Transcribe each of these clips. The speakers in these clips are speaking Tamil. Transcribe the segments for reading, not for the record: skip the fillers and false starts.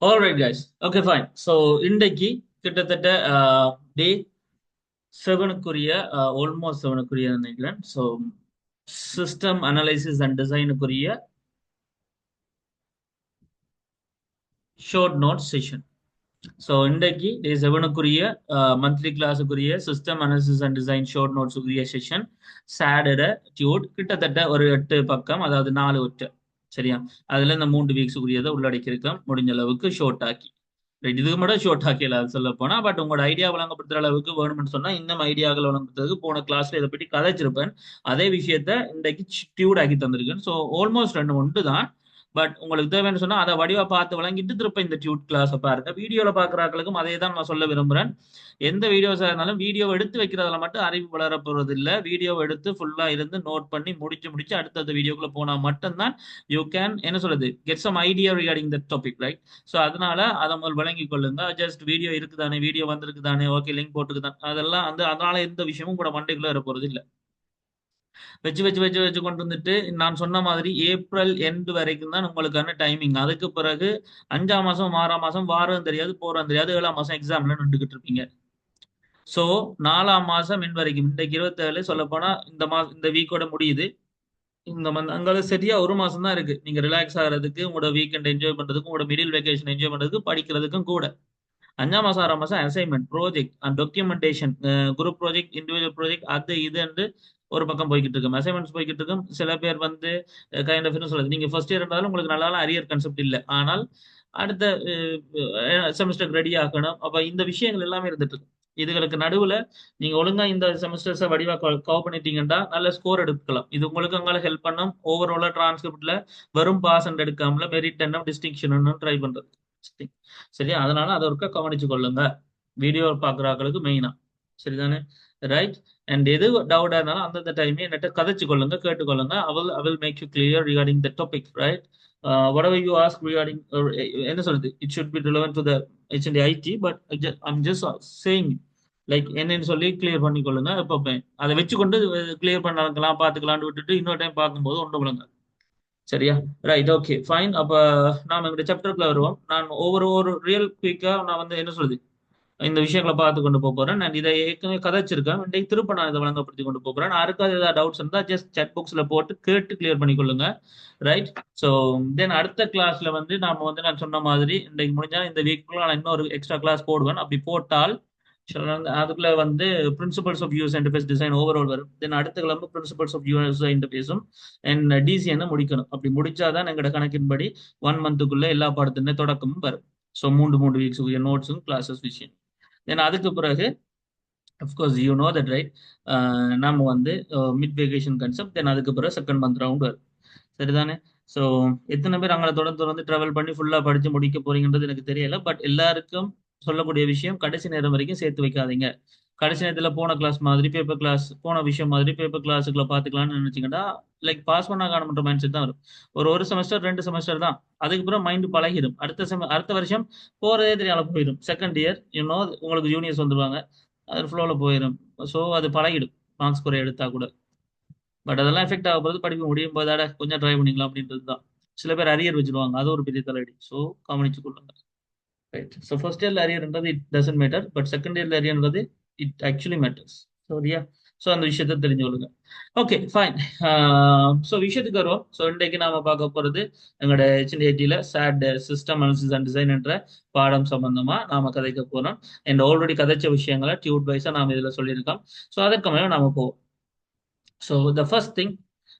Alright guys. Okay, fine. So இன்றைக்கு கிட்டத்தட்ட டே 7க்குரிய ஆல்மோஸ்ட் 7க்குரிய நினைக்கிறேன். ஸோ சிஸ்டம் அனலைசிஸ் அண்ட் டிசைனுக்குரிய ஷார்ட் நோட் செஷன். ஸோ இன்றைக்கு டே 7க்குரிய மந்த்லி கிளாஸுக்குரிய system analysis and design short நோட்ஸுக்குரிய செஷன் சாட்டர்டே டியூட் கிட்டத்தட்ட ஒரு 8 பக்கம், அதாவது 4 ஒற்றை. சரியா? அதுல இந்த 3 வீக்ஸுக்குரியதை உள்ளடக்கி இருக்கோம் முடிஞ்ச அளவுக்கு ஷார்ட் ஆக்கி. ரைட், இதுக்கு மட்டும் ஷோர்ட் ஆக்கியல சொல்ல போனா. பட் உங்களோட ஐடியா வழங்கப்படுத்துற அளவுக்கு வேணும்னு சொன்னா இன்னும் ஐடியாக்கள் வழங்கப்படுத்துறதுக்கு போன கிளாஸ்ல இதை பற்றி கதைச்சிருப்பேன். அதே விஷயத்த இன்றைக்கு டியூட் ஆக்கி தந்திருக்கேன். ஸோ ஆல்மோஸ்ட் 2 ஒன்று தான். பட் உங்களுக்கு தேவைன்னு சொன்னா அதை வடிவா பார்த்து வழங்கிட்டு திருப்ப இந்த டியூட் கிளாஸை பாருங்க. வீடியோல பாக்குறாக்களுக்கும் அதே தான் நான் சொல்ல விரும்புறேன். எந்த வீடியோஸா இருந்தாலும் வீடியோ எடுத்து வைக்கிறதுல மட்டும் அறிவு வளர போறது இல்லை. வீடியோ எடுத்து ஃபுல்லா இருந்து நோட் பண்ணி முடிச்சு அடுத்தடுத்த வீடியோக்குள்ள போனா மட்டும்தான் யூ கேன் என்ன சொல்றது get some idea regarding the topic, right? So அதனால அதை முதல் வழங்கி கொள்ளுங்க. ஜஸ்ட் வீடியோ இருக்குதானே, வீடியோ வந்திருக்குதானே, ஓகே லிங்க் போட்டுக்குதான், அதெல்லாம் அதனால எந்த விஷயமும் கூட மண்டைக்குள்ள வர போறது இல்லை. வச்சு வச்சு வச்சு வச்சு கொண்டு வந்துட்டு நான் சொன்ன மாதிரி ஏப்ரல் எண்டு வரைக்கும் தான் உங்களுக்கான டைமிங். அதுக்கு பிறகு 5ஆம் மாசம் 6ஆம் மாசம் வாரம் தெரியாது போறது தெரியாது, 7ஆம் மாசம் எக்ஸாம்ல நின்றுகிட்டு இருப்பீங்க. ஸோ 4ஆம் மாசம் என் வரைக்கும் இன்றைக்கு 27 சொல்ல போனா இந்த மாசம் இந்த வீக்கோட முடியுது. இந்த மந்த் அங்கே சரியா ஒரு மாசம் தான் இருக்கு நீங்க ரிலாக்ஸ் ஆகிறதுக்கு, உங்களோட வீக்கெண்ட் என்ஜாய் பண்றதுக்கும், உங்களோட மிடில் வெக்கேஷன் என்ஜாய் பண்றதுக்கு, படிக்கிறதுக்கும் கூட. 5ஆம் மாசம் 6ஆம் மாசம் assignment, project and documentation, group project, individual project, அது இது ஒரு பக்கம் போய்கிட்டு இருக்கும். அசைன்மெண்ட்ஸ் போய்கிட்டு இருக்கும். சில பேர் வந்து கைண்ட் ஆஃப் சொல்லுது, நீங்க ஃபர்ஸ்ட் இயர் இருந்தாலும் உங்களுக்கு நல்லா அரியர் கான்செப்ட் இல்லை, ஆனால் அடுத்த செமஸ்டருக்கு ரெடி ஆகணும். அப்ப இந்த விஷயங்கள் எல்லாமே இருந்துட்டு இருக்கு. இதுகளுக்கு நடுவுல நீங்க ஒழுங்கா இந்த செமஸ்டர்ஸை வடிவா கவர் பண்ணிட்டீங்கன்னா நல்ல ஸ்கோர் எடுக்கலாம். இது உங்களுக்கு அங்கால ஹெல்ப் பண்ணும். ஓவராலா டிரான்ஸ்கிரிப்ட்ல வெறும் பாஸ் அண்ட் எடுக்காமல மெரிட் என்ன டிஸ்டிங்ஷன் ட்ரை பண்றது. சரியா? அதனால அதை ஒருக்கா கவனிச்சு கொள்ளுங்க, வீடியோ பாக்குறாக்களுக்கு மெயினா. சரிதானே? ரைட். அண்ட் எது டவுட்டா இருந்தாலும் அந்தந்த டைமே என்கிட்ட கதைச்சு கொள்ளுங்க, கேட்டுக்கொள்ளுங்க. I will make you clear regarding the topic, right? Whatever you ask regarding என்ன சொல்றது, it should be relevant to the HND IT, but I'm just saying like என்னன்னு சொல்லி கிளியர் பண்ணி கொள்ளுங்க. இப்போ அதை வச்சுக்கொண்டு கிளியர் பண்ணலாம் பார்த்துக்கலாம்னு விட்டுட்டு இன்னொரு டைம் பார்க்கும்போது ஒன்று விழுங்க. சரியா? Right, okay fine. அப்ப நாம எங்களுடைய சாப்டருக்குள்ள வருவோம். நான் ஒவ்வொரு ஒரு ரியல் குயிக்கா நான் வந்து என்ன சொல்றது இந்த விஷயங்களை பார்த்து கொண்டு போறேன். நான் இதை ஏற்கனவே கதைச்சிருக்கேன். இன்றைக்கு திரும்ப நான் இதை வழங்கப்படுத்தி கொண்டு போறேன். யாருக்காவது ஏதாவது டவுட்ஸ் இருந்தா ஜஸ்ட் சாட் பாக்ஸ்ல போட்டு கேட்டு கிளியர் பண்ணிக்கொள்ளுங்க. ரைட். ஸோ தென் அடுத்த கிளாஸ்ல வந்து நாம வந்து நான் சொன்ன மாதிரி இன்றைக்கு முடிஞ்சா இந்த வீக்குள்ள நான் இன்னொரு எக்ஸ்ட்ரா கிளாஸ் போடுவேன். அப்படி போட்டால் அதுக்குள்ள வந்து principles of use interface design overall வரும். தென் அடுத்த கிளம்பு பிரின்சிபல்ஸ் ஆஃப் யூஸ் இன்டர்ஃபேஸும் அண்ட் டிசிஎன் முடிக்கணும். அப்படி முடிச்சாதான் எங்களோட கணக்கின்படி 1 மந்த்துக்குள்ள எல்லா பாடத்தின தொடக்கமும் வரும். ஸோ 3 வீக்ஸ் நோட்ஸும் கிளாஸஸ் விஷயம். தென் அதுக்கு பிறகு of course you know that right, நம்ம வந்து மிட் வெகேஷன் கன்செப்ட். தென் அதுக்கு பிறகு செகண்ட் மந்த் ரவுண்ட் வரும். சரிதானே? ஸோ எத்தனை பேர் அங்கே தொடர்ந்து ட்ராவல் பண்ணி ஃபுல்லாக படித்து முடிக்க போறீங்கன்றது எனக்கு தெரியல. பட் எல்லாருக்கும் சொல்லக்கூடிய விஷயம், கடைசி நேரம் வரைக்கும் சேர்த்து வைக்காதீங்க. கடைசி நேரத்தில் போன கிளாஸ் மாதிரி பேப்பர் கிளாஸ், போன விஷயம் மாதிரி பேப்பர் கிளாஸுக்குள்ள பார்த்துக்கலாம்னு நினைச்சிங்கன்னா லைக் பாஸ் பண்ண காணுன்ற மைண்ட் செட் தான் வரும். ஒரு செமஸ்டர் 2 செமஸ்டர் தான். அதுக்கப்புறம் மைண்டு பழகிடும். அடுத்த வருஷம் போறதே தெரியாம போயிடும். செகண்ட் இயர் உங்களுக்கு ஜூனியர்ஸ் வந்துருவாங்க, அது ஃப்ளோவில் போயிடும். ஸோ அது பழகிடும் மார்க்ஸ் குறைய எடுத்தா கூட. பட் அதெல்லாம் எஃபெக்ட் ஆக போது படிப்பு முடியும் போதாட கொஞ்சம் ட்ரை பண்ணிக்கலாம் அப்படின்றது தான். சில பேர் அரியர் வச்சிருவாங்க, அது ஒரு பெரிய தலையடி. ஸோ கவனிச்சு கொள்ளுங்க. ரைட். ஸோ ஃபர்ஸ்ட் இயர்ல அரியர்ன்றது it doesn't matter, but second இயர்ல அரியர்ன்றது இட் ஆக்சுவலி மேட்டர்ஸ். சரியா? ஸோ அந்த விஷயத்த தெரிஞ்சு கொள்ளுங்க. Okay fine. ஸோ விஷயத்துக்கு வருவோம். ஸோ இன்றைக்கு நாம பார்க்க போறது எங்களோட HND-ITல SAT system analysis and design என்ற பாடம் சம்பந்தமா நாம கதைக்க போறோம். அண்ட் ஆல்ரெடி கதைச்ச விஷயங்களை டியூட் வைஸா நாம இதுல சொல்லியிருக்கோம். ஸோ அதற்கு மேலே நாம போவோம். So the first thing,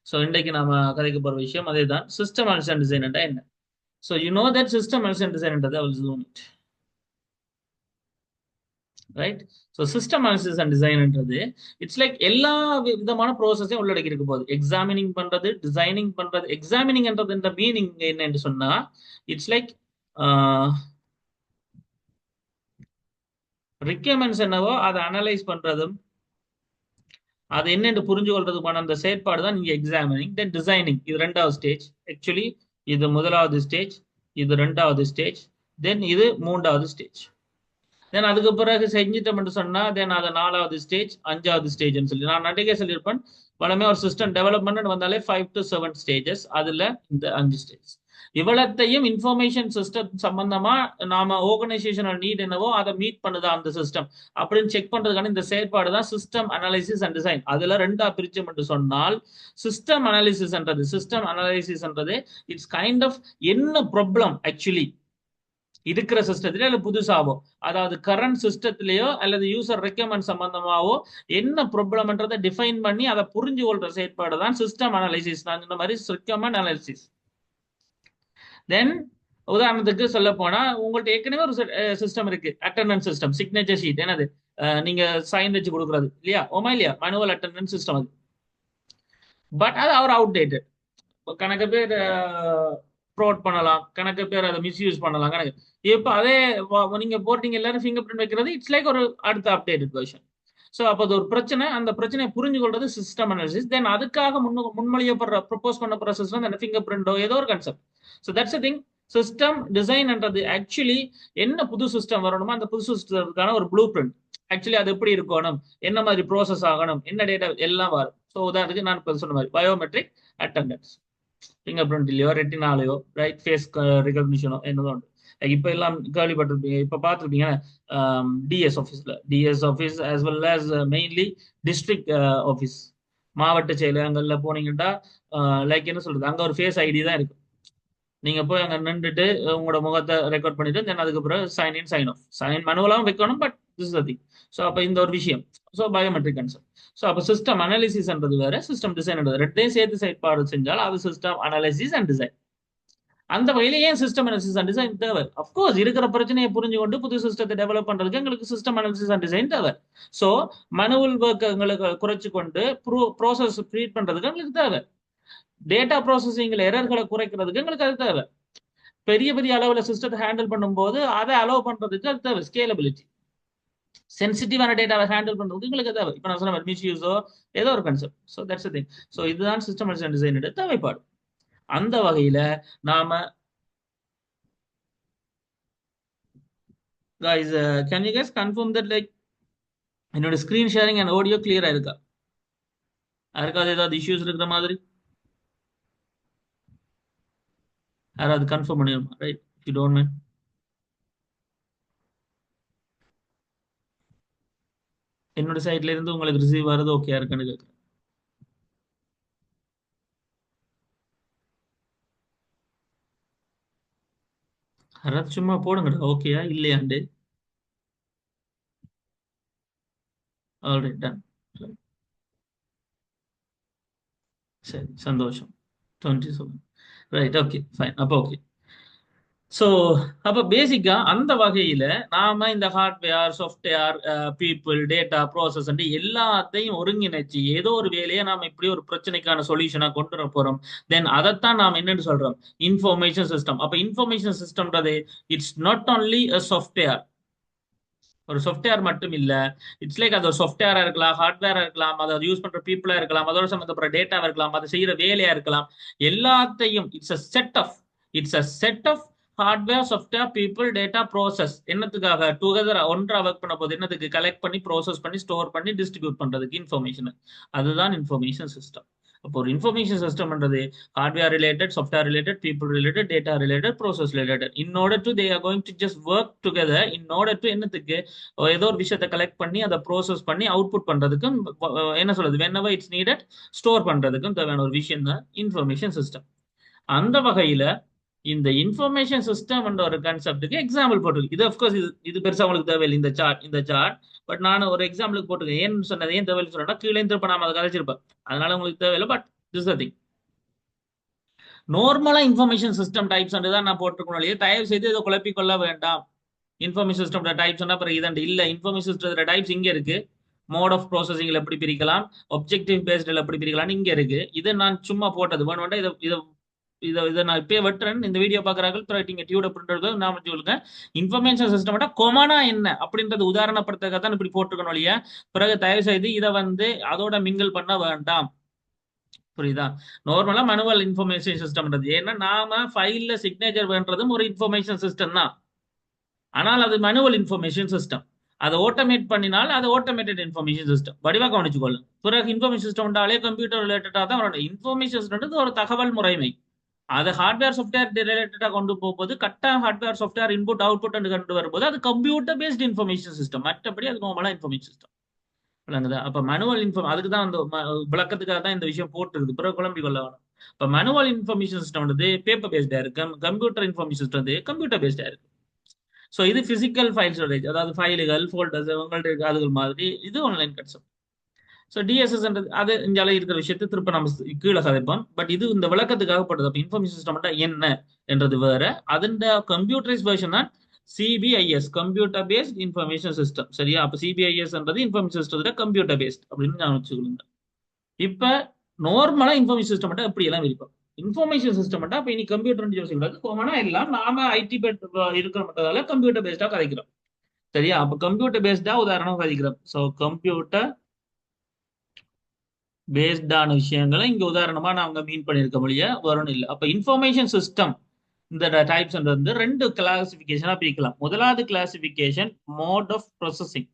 so இன்றைக்கு நாம கதைக்க போற விஷயம் அதே தான், சிஸ்டம் அனாலிசிஸ் அண்ட் டிசைன் என்ன. So you know that system analysis and design right. So system analysis and டிசைன்ன்றது இட்ஸ் லைக் எல்லா விதமான ப்ரோசஸையும் உள்ளடக்கி இருக்க போகுது. எக்ஸாமினிங் பண்றது, டிசைனிங் பண்றது. எக்ஸாமினிங்ன்றது இந்த மீனிங் என்னன்னு சொன்னா இட்ஸ் லைக் ரிக்யர்மெண்ட்ஸ் என்னவோ அதை அனலைஸ் பண்றதும் அது என்னென்று புரிஞ்சு கொள்றதுக்கான அந்த செயற்பாடு தான் நீங்க எக்ஸாமினிங். தென் டிசைனிங், இது 2வது ஸ்டேஜ். ஆக்சுவலி இது 1வது ஸ்டேஜ், இது 2வது ஸ்டேஜ், தென் இது 3வது ஸ்டேஜ். தென் அதுக்கு பிறகு செஞ்சிட்டோம்னு சொன்னா தென் அது 4வது ஸ்டேஜ், 5வது ஸ்டேஜ்னு சொல்லி நான் நடிகை சொல்லியிருப்பேன். வளமே ஒரு சிஸ்டம் டெவலப்மெண்ட் வந்தாலே 5 to 7 ஸ்டேஜஸ். அதுல இந்த 5 ஸ்டேஜ். இவ்வளத்தையும் இன்ஃபர்மேஷன் சிஸ்டம் சம்பந்தமா நாம ஆர்கனைசேஷனல் நீட் என்னவோ அதை மீட் பண்ணுதா அந்த சிஸ்டம் அப்படின்னு செக் பண்றதுக்கான இந்த செயற்பாடு தான் சிஸ்டம் அனாலிசிஸ் அண்ட் டிசைன். அதுல ரெண்டா பிரிச்சோம் என்று சொன்னால், சிஸ்டம் அனாலிசிஸ்ன்றது இட்ஸ் கைண்ட் ஆஃப் என்ன ப்ராப்ளம் ஆக்சுவலி இருக்கிற சிஸ்டத்திலே அல்லது புதுசாவோ, அதாவது கரண்ட் சிஸ்டத்திலேயோ அல்லது யூசர் ரெக்கமெண்ட் சம்பந்தமாவோ என்ன ப்ராப்ளம்ன்றதை டிஃபைன் பண்ணி அதை புரிஞ்சு கொள்ற செயற்பாடு தான் சிஸ்டம் அனாலிசிஸ். நான் இந்த மாதிரி ரெக்கமெண்ட் அனாலிசிஸ். தென் உதாரணத்துக்கு சொல்ல போனா, உங்கள்ட்ட ஏற்கனவே ஒரு சிஸ்டம் இருக்கு, அட்டெண்டன்ஸ் சிஸ்டம், சிக்னேச்சர் ஷீட், என்னது நீங்க சைன் வச்சு கொடுக்குறது இல்லையா, ஓமா இல்லையா, மேனுவல் அட்டெண்டன்ஸ் சிஸ்டம் அது. பட் அது அவர் அவுடேட்டட். கணக்கு பேர் ப்ரோட் பண்ணலாம், கணக்கு பேர் அதை மிஸ்யூஸ் பண்ணலாம் கணக்கு. இப்போ அதே நீங்க போட்டீங்க எல்லாரும் ஃபிங்கர் பிரிண்ட் வைக்கிறது, இட்ஸ் லைக் ஒரு அடுத்த அப்டேட்டட் வெர்ஷன். ஸோ அப்போ அது ஒரு பிரச்சனை, அந்த பிரச்சனையை புரிஞ்சு கொள்றது சிஸ்டம் அனாலிசிஸ். தென் அதுக்காக முன்மொழியப்படுற ப்ரொபோஸ் பண்ணப்படுற சிஸ்டம் அந்த ஃபிங்கர் பிரிண்டோ ஏதோ ஒரு concept. So that's a thing. System டிசைன்ன்றது ஆக்சுவலி என்ன புது சிஸ்டம் வரணுமோ அந்த புது சிஸ்டத்துக்கான ஒரு ப்ளூ பிரிண்ட். ஆக்சுவலி அது எப்படி இருக்கணும், என்ன மாதிரி ப்ரோசஸ் ஆகணும், என்ன டேட்டா எல்லாம் வரும். ஸோ உதாரணத்துக்கு நான் இப்போ சொன்ன மாதிரி பயோமெட்ரிக் அட்டெண்டன்ஸ், ஃபிங்கர் பிரிண்ட்லையோ ரெட்டினாலையோ ரைட் ஃபேஸ் ரெகக்னிஷனோ என்னதோ உண்டு. இப்போ எல்லாம் கேள்விப்பட்டிருப்பீங்க, இப்போ பார்த்துருப்பீங்க DS office as well as mainly district office, மாவட்ட செயலகங்கள்ல போனீங்கன்னா லைக் என்ன சொல்றது, அங்கே ஒரு ஃபேஸ் ஐடி தான் இருக்கு. நீங்க போய் அங்கே நின்றுட்டு உங்களோட முகத்தை ரெக்கார்ட் பண்ணிட்டு தென் அதுக்கப்புறம் sign in sign off, sign மனுவலாகவும் வைக்கணும். But this is the thing. So அப்போ இந்த ஒரு விஷயம், ஸோ பயோமெட்ரிக் கன்செப்ட். ஸோ அப்போ சிஸ்டம் அனாலிசிஸ்ன்றது வேற, சிஸ்டம் டிசைன்ன்றது ரெண்டையும் சேர்த்து செயற்பாடு செஞ்சால் அது சிஸ்டம் அனாலிசிஸ் அண்ட் டிசைன். அந்த வகையில ஏன் சிஸ்டம் அனாலிசிஸ் அண்ட் டிசைன் தேவை? அப்கோர்ஸ் இருக்கிற பிரச்சனையை புரிஞ்சு கொண்டு புது சிஸ்டத்தை டெவலப் பண்றதுக்கு எங்களுக்கு சிஸ்டம் அனாலிசிஸ் அண்ட் டிசைன் தேவை. ஸோ மனுவல் ஒர்க் எங்களுக்கு குறைச்சு கொண்டு ப்ரோசஸ் க்ரியேட் பண்றதுக்கு எங்களுக்கு தேவை. டேட்டா ப்ராசஸிங்ல எரர்களை குறைக்கிறதுக்கு எங்களுக்கு அது தேவை. பெரிய பெரிய அளவில் சிஸ்டத்தை ஹேண்டில் பண்ணும்போது அதை அலோவ் பண்றதுக்கு அது தேவை. ஸ்கேலபிலிட்டி, சென்சிட்டிவான டேட்டாவை ஹேண்டில் பண்றதுக்கு உங்களுக்கு தேவை. இப்போ நான் சொன்ன மிஸ்யூஸோ ஏதோ ஒரு concept. So that's thing. So இதுதான் சிஸ்டம் அண்ட் டிசைன் தேவைப்பாடு. அந்த வகையில நாம guys, can you guys confirm that like என்னோட ஸ்கிரீன் ஷேரிங் அண்ட் ஆடியோ கிளியரா இருக்கா? யாருக்காவது ஏதாவது இஷ்யூஸ் இருக்கிற மாதிரி யாராவது கன்ஃபார்ம் பண்ணிடுமா? Right, if you don't mind. என்னோட சைட்ல இருந்து உங்களுக்கு ரிசீவ் ஆகிறது ஓகே இருக்குன்னு கேட்குறேன். யாராவது சும்மா போடுங்கடா ஓகேயா இல்லையாண்டு. Alright, ton. சரி, சந்தோஷம். 27 ரைட், ஓகே ஃபைன். அப்போ ஓகே. ஸோ அப்போ பேசிக்கா அந்த வகையில நாம இந்த hardware, software, people, data, process எல்லாத்தையும் ஒருங்கிணைச்சு ஏதோ ஒரு வேலையை நாம இப்படி ஒரு பிரச்சனைக்கான சொல்யூஷனா கொண்டு வர போறோம். தென் அதைத்தான் நாம் என்னன்னு சொல்றோம், இன்ஃபர்மேஷன் சிஸ்டம். அப்ப இன்ஃபர்மேஷன் சிஸ்டம்ன்றது it's not only a software. ஒரு சாஃப்ட்வேர் மட்டும் இல்ல, இட்ஸ் லைக் அது ஒரு சாஃப்ட்வேரா இருக்கலாம், ஹார்ட்வேரா இருக்கலாம், அதை யூஸ் பண்ற பீப்புளா இருக்கலாம், அதோட சம்பந்தப்பட்ட டேட்டாவா இருக்கலாம், அதை செய்யற வேலையா இருக்கலாம். எல்லாத்தையும் it's a set of hardware, software, people, data, process. என்னத்துக்காக டுகெதர் ஒன்றா ஒர்க் பண்ண போது, என்னத்துக்கு கலெக்ட் பண்ணி ப்ராசஸ் பண்ணி ஸ்டோர் பண்ணி டிஸ்ட்ரிபியூட் பண்றதுக்கு இன்ஃபர்மேஷன். அதுதான் இன்ஃபர்மேஷன் சிஸ்டம். அப்போ ஒரு இன்ஃபர்மேஷன் சிஸ்டம்ன்றது hardware related, software related, people related, data related, process related. In order to they are going to just work together in order to என்னத்துக்கு ஏதோ ஒரு விஷயத்தை கலெக்ட் பண்ணி அதை ப்ரோசஸ் பண்ணி அவுட்புட் பண்றதுக்கும் என்ன சொல்றது, whenever இட்ஸ் நீடட் ஸ்டோர் பண்றதுக்கும் தேவையான ஒரு விஷயம் தான் இன்ஃபர்மேஷன் சிஸ்டம். அந்த வகையில இந்த இன்ஃபர்மேஷன் சிஸ்டம் என்ற ஒரு கான்செப்டுக்கு எக்ஸாம்பிள் போட்டிருக்கு. இது அஃப்கோர்ஸ் இது பெருசா உங்களுக்கு தேவையில்லை இந்த சார்ட். பட் நான் ஒரு எக்ஸாம்பிளுக்கு போட்டிருக்கேன். ஏன்னு சொன்னது, ஏன் தேவையில்லை சொன்னா கீழே திருப்ப நாம அதை கலைச்சிருப்பேன், அதனால உங்களுக்கு தேவையில்லை. But this the thing. நார்மலா இன்ஃபர்மேஷன் சிஸ்டம் டைப்ஸ் தான் நான் போட்டிருக்கணும். தயவு செய்து இதை குழப்பிக் கொள்ள வேண்டாம். இன்ஃபர்மேஷன் சிஸ்டம் டைப்ஸ் அப்புறம் இதண்டு இல்ல. இன்ஃபர்மேஷன் சிஸ்டம் டைப்ஸ் இங்க இருக்கு. மோட் ஆஃப் ப்ராசஸிங்ல எப்படி பிரிக்கலாம், ஒப்ஜெக்டிவ் பேஸ்ட்ல எப்படி பிரிக்கலாம் இங்க இருக்கு. இது நான் சும்மா போட்டது வேணும்னா இதை நான் இப்பயே வெட்டுறேன். இந்த வீடியோ பாக்குறாங்க நீங்க டியூட பிரிண்ட் நான் சொல்லுங்க. இன்ஃபர்மேஷன் சிஸ்டம் கொமானா என்ன அப்படின்றது உதாரணப்படுத்துறதுக்காக தான் இப்படி போட்டிருக்கணும் இல்லையா. பிறகு தயவு செய்து இதை அதோட மிங்கிள் பண்ண வேண்டாம். புரியுதா? நார்மலா மனுவல் இன்ஃபர்மேஷன் சிஸ்டம்ன்றது ஏன்னா நாம ஃபைல்ல சிக்னேச்சர் வேண்டதும் ஒரு இன்ஃபர்மேஷன் சிஸ்டம் தான். ஆனால் அது மனுவல் இன்ஃபர்மேஷன் சிஸ்டம். அதை ஆட்டோமேட் பண்ணினால் அது ஆட்டோமேட்டட் இன்ஃபர்மேஷன் சிஸ்டம். வடிவா கவனிச்சுக்கொள்ளும். பிறகு இன்ஃபர்மேஷன் சிஸ்டம் கம்ப்யூட்டர் ரிலேட்டடா தான் வரணும். இன்ஃபர்மேஷன் சிஸ்டம் ஒரு தகவல் முறைமை. அதை ஹார்ட்வேர் சாஃப்ட்வேர் ரிலேட்டடா கொண்டு போகும்போது கரெக்டா ஹார்ட்வேர் சாஃப்ட்வேர் இன்புட் அவுட்புட் கொண்டு வரும்போது அது கம்ப்யூட்டர் பேஸ்ட் இன்ஃபர்மேஷன் சிஸ்டம். மற்றபடி அது நார்மலா இன்ஃபர்மேஷன் சிஸ்டம். விளங்குதா? அப்ப மேனுவல் அதுக்கு தான் அந்த விளக்கத்துக்காக தான் இந்த விஷயம் போட்டுருக்குது. பிறகு குழம்பி கொள்ள வேணும். இப்ப மேனுவல் இன்ஃபர்மேஷன் சிஸ்டம் வந்து பேப்பர் பேஸ்டா இருக்கு. கம்ப்யூட்டர் இன்ஃபர்மேஷன் சிஸ்டம் வந்து கம்ப்யூட்டர் பேஸ்டா இருக்கு. ஸோ இது பிசிக்கல் ஃபைல் ஸ்டோரேஜ், அதாவது ஃபைலுகள் ஃபோல்டர்ஸ் உங்கள்ட்ட அதுகள் மாதிரி. இது ஆன்லைன் கன்செப்ட். ஸோ டிஎஸ்எஸ் அது இந்தியாவில் இருக்கிற விஷயத்தை திருப்ப நம்ம கீழே கதைப்போம். பட் இது இந்த விளக்கத்துக்காக போட்டது. அப்போ இன்ஃபர்மேஷன் சிஸ்டம் என்ன என்றது வேற. அதன் கம்ப்யூட்டரைஸ் வெர்ஷன் தான் சிபிஐஎஸ், கம்ப்யூட்டர் பேஸ்ட் இன்ஃபர்மேஷன் சிஸ்டம். சரியா? அப்போ சிபிஐஎஸ் என்றது இன்ஃபர்மேஷன் சிஸ்டத்துல கம்ப்யூட்டர் பேஸ்ட் அப்படின்னு நான் வச்சுக்கொள்ளுங்க. இப்ப நார்மலா இன்ஃபர்மேஷன் சிஸ்டம் மட்டும் எப்படி எல்லாம் இருக்கும். இன்ஃபர்மேஷன் சிஸ்டம் மட்டும் அப்ப இனி கம்ப்யூட்டர் யோசிக்கூடாது. காமனா எல்லாம் நாம ஐடி இருக்கிற மட்டும் கம்ப்யூட்டர் பேஸ்டா கதைக்கிறோம். சரியா? அப்ப கம்ப்யூட்டர் பேஸ்டா உதாரணம் கதைக்கிறோம். ஸோ கம்ப்யூட்டர் பேஸ்டான விஷயங்களை இங்க உதாரணமா நாங்க மீன் பண்ணிருக்க முடிய வரணும் இல்லை. அப்ப இன்ஃபர்மேஷன் சிஸ்டம் இந்த டைப்ஸ் வந்து ரெண்டு கிளாசிபிகேஷனா பிரிக்கலாம். முதலாவது கிளாசிபிகேஷன் மோட் ஆஃப் ப்ராசஸிங்,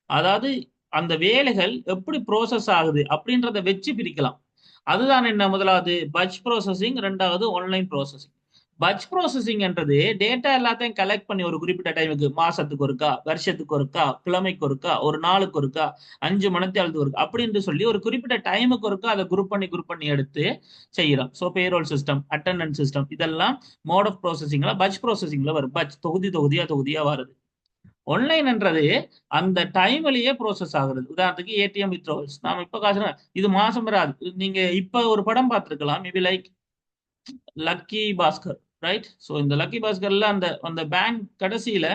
அதாவது அந்த வேலைகள் எப்படி ப்ரோசஸ் ஆகுது அப்படின்றத வச்சு பிரிக்கலாம். அதுதான் என்ன, முதலாவது பட்ச் ப்ராசஸிங், ரெண்டாவது ஆன்லைன் ப்ராசஸிங். பட்ச் ப்ராசஸிங் என்றது டேட்டா எல்லாத்தையும் கலெக்ட் பண்ணி ஒரு குறிப்பிட்ட டைமுக்கு, மாசத்துக்கு ஒருக்கா, வருஷத்துக்கு ஒருக்கா, கிழமைக்கு ஒருக்கா, ஒரு நாளுக்கு ஒருக்கா, 5 மணித்தியாலத்துக்கு ஒருக்கா அப்படின்னு சொல்லி ஒரு குறிப்பிட்ட டைமுக்கு ஒருக்கா அதை குரூப் பண்ணி எடுத்து செய்யறோம். So payroll system, attendance system, இதெல்லாம் மோட் ஆஃப் ப்ராசஸிங்ல பட்ச் ப்ராசஸிங்ல வரும். பட்ச் தொகுதியா வருது. ஆன்லைன்ன்றது அந்த டைம்லயே ப்ரோசஸ் ஆகுறது. உதாரணத்துக்கு ஏடிஎம் வித்ட்ராவல்ஸ், நாம இப்ப காசு இது மாசம் வராது. நீங்க இப்ப ஒரு படம் பார்த்திருக்கலாம், maybe like lucky Bhaskar, right? So இந்த லக்கி பாஸ்கர்ல அந்த அந்த பேங்க் கடைசியில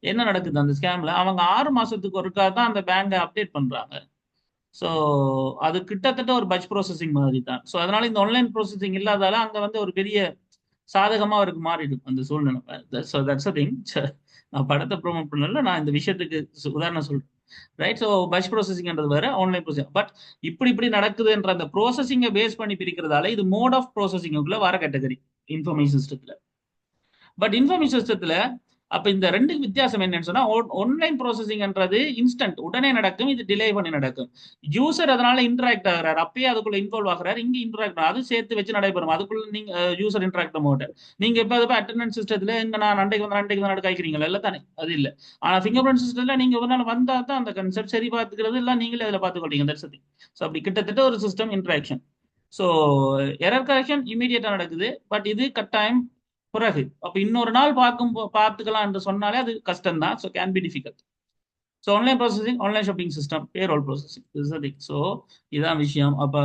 என்ன நடக்குது அந்த ஸ்கேம்ல, அவங்க 6 மாசத்துக்கு ஒருக்கா தான் அந்த பேங்கை அப்டேட் பண்றாங்க. ஸோ அது கிட்டத்தட்ட ஒரு பட்ச் ப்ராசஸிங் மாதிரி தான். ஸோ அதனால இந்த ஆன்லைன் ப்ராசஸிங் இல்லாதால அங்க வந்து ஒரு பெரிய சாதகமா அவருக்கு மாறிடும் அந்த சூழ்நிலை. So that's a thing. நான் படத்தை ப்ரோமோட் பண்ணல, நான் இந்த விஷயத்துக்கு உதாரணம் சொல்றேன். ரைட்? ஸோ பட்ச் ப்ராசஸிங்ன்றது வேற, ஆன்லைன் ப்ரோசஸிங். பட் இப்படி நடக்குதுன்ற அந்த ப்ரோசஸிங்கை பேஸ் பண்ணி பிரிக்கிறதால இது மோட் ஆஃப் ப்ரோசஸிங்குள்ள வர கேட்டகரி இன்ஃபர்மேஷன் சிஸ்டத்துல. பட் இன்ஃபர்மேஷன் சிஸ்டத்துல அப்ப இந்த ரெண்டுக்கு வித்தியாசம் என்னன்னு சொன்னா, ஆன்லைன் ப்ராசஸிங்ன்றது இன்ஸ்டன்ட், உடனே நடக்கும். இது டிலே பண்ணி நடக்கும். யூசர் அதனால இன்டராக்ட் ஆகிறார், அப்பயே அதுக்குள்ள இன்வால்வ் ஆகிறார். இங்க இன்டராக்ட் அது சேர்த்து வச்சு நடைபெறும். அதுக்குள்ள நீங்க யூசர் இன்டராக்ட் அமௌண்ட் நீங்க இப்ப அது அட்டெண்டன்ஸ் சிஸ்டத்துல இந்த நான் அண்டைக்கு வந்து காய்க்கிறீங்களா இல்ல தானே? அது இல்ல. ஆனா ஃபிங்கர் பிரிண்ட் சிஸ்டத்துல நீங்க ஒரு நாள் வந்தா தான் அந்த கன்செப்ட் சரி பார்த்துக்கிறது எல்லாம் நீங்களே அதுல பார்த்துக்கொள்றீங்க. That's thing. ஸோ அப்படி கிட்டத்தட்ட ஒரு system interaction. So error correction இமீடியட்டா நடக்குது. பட் இது கட்டாயம் பிறகு அப்ப இன்னொரு நாள் பார்த்துக்கலாம் என்று சொன்னாலே அது கஷ்டம் தான். So can be difficult. So online processing, online shopping system, payroll processing. So இதான் விஷயம். அப்ப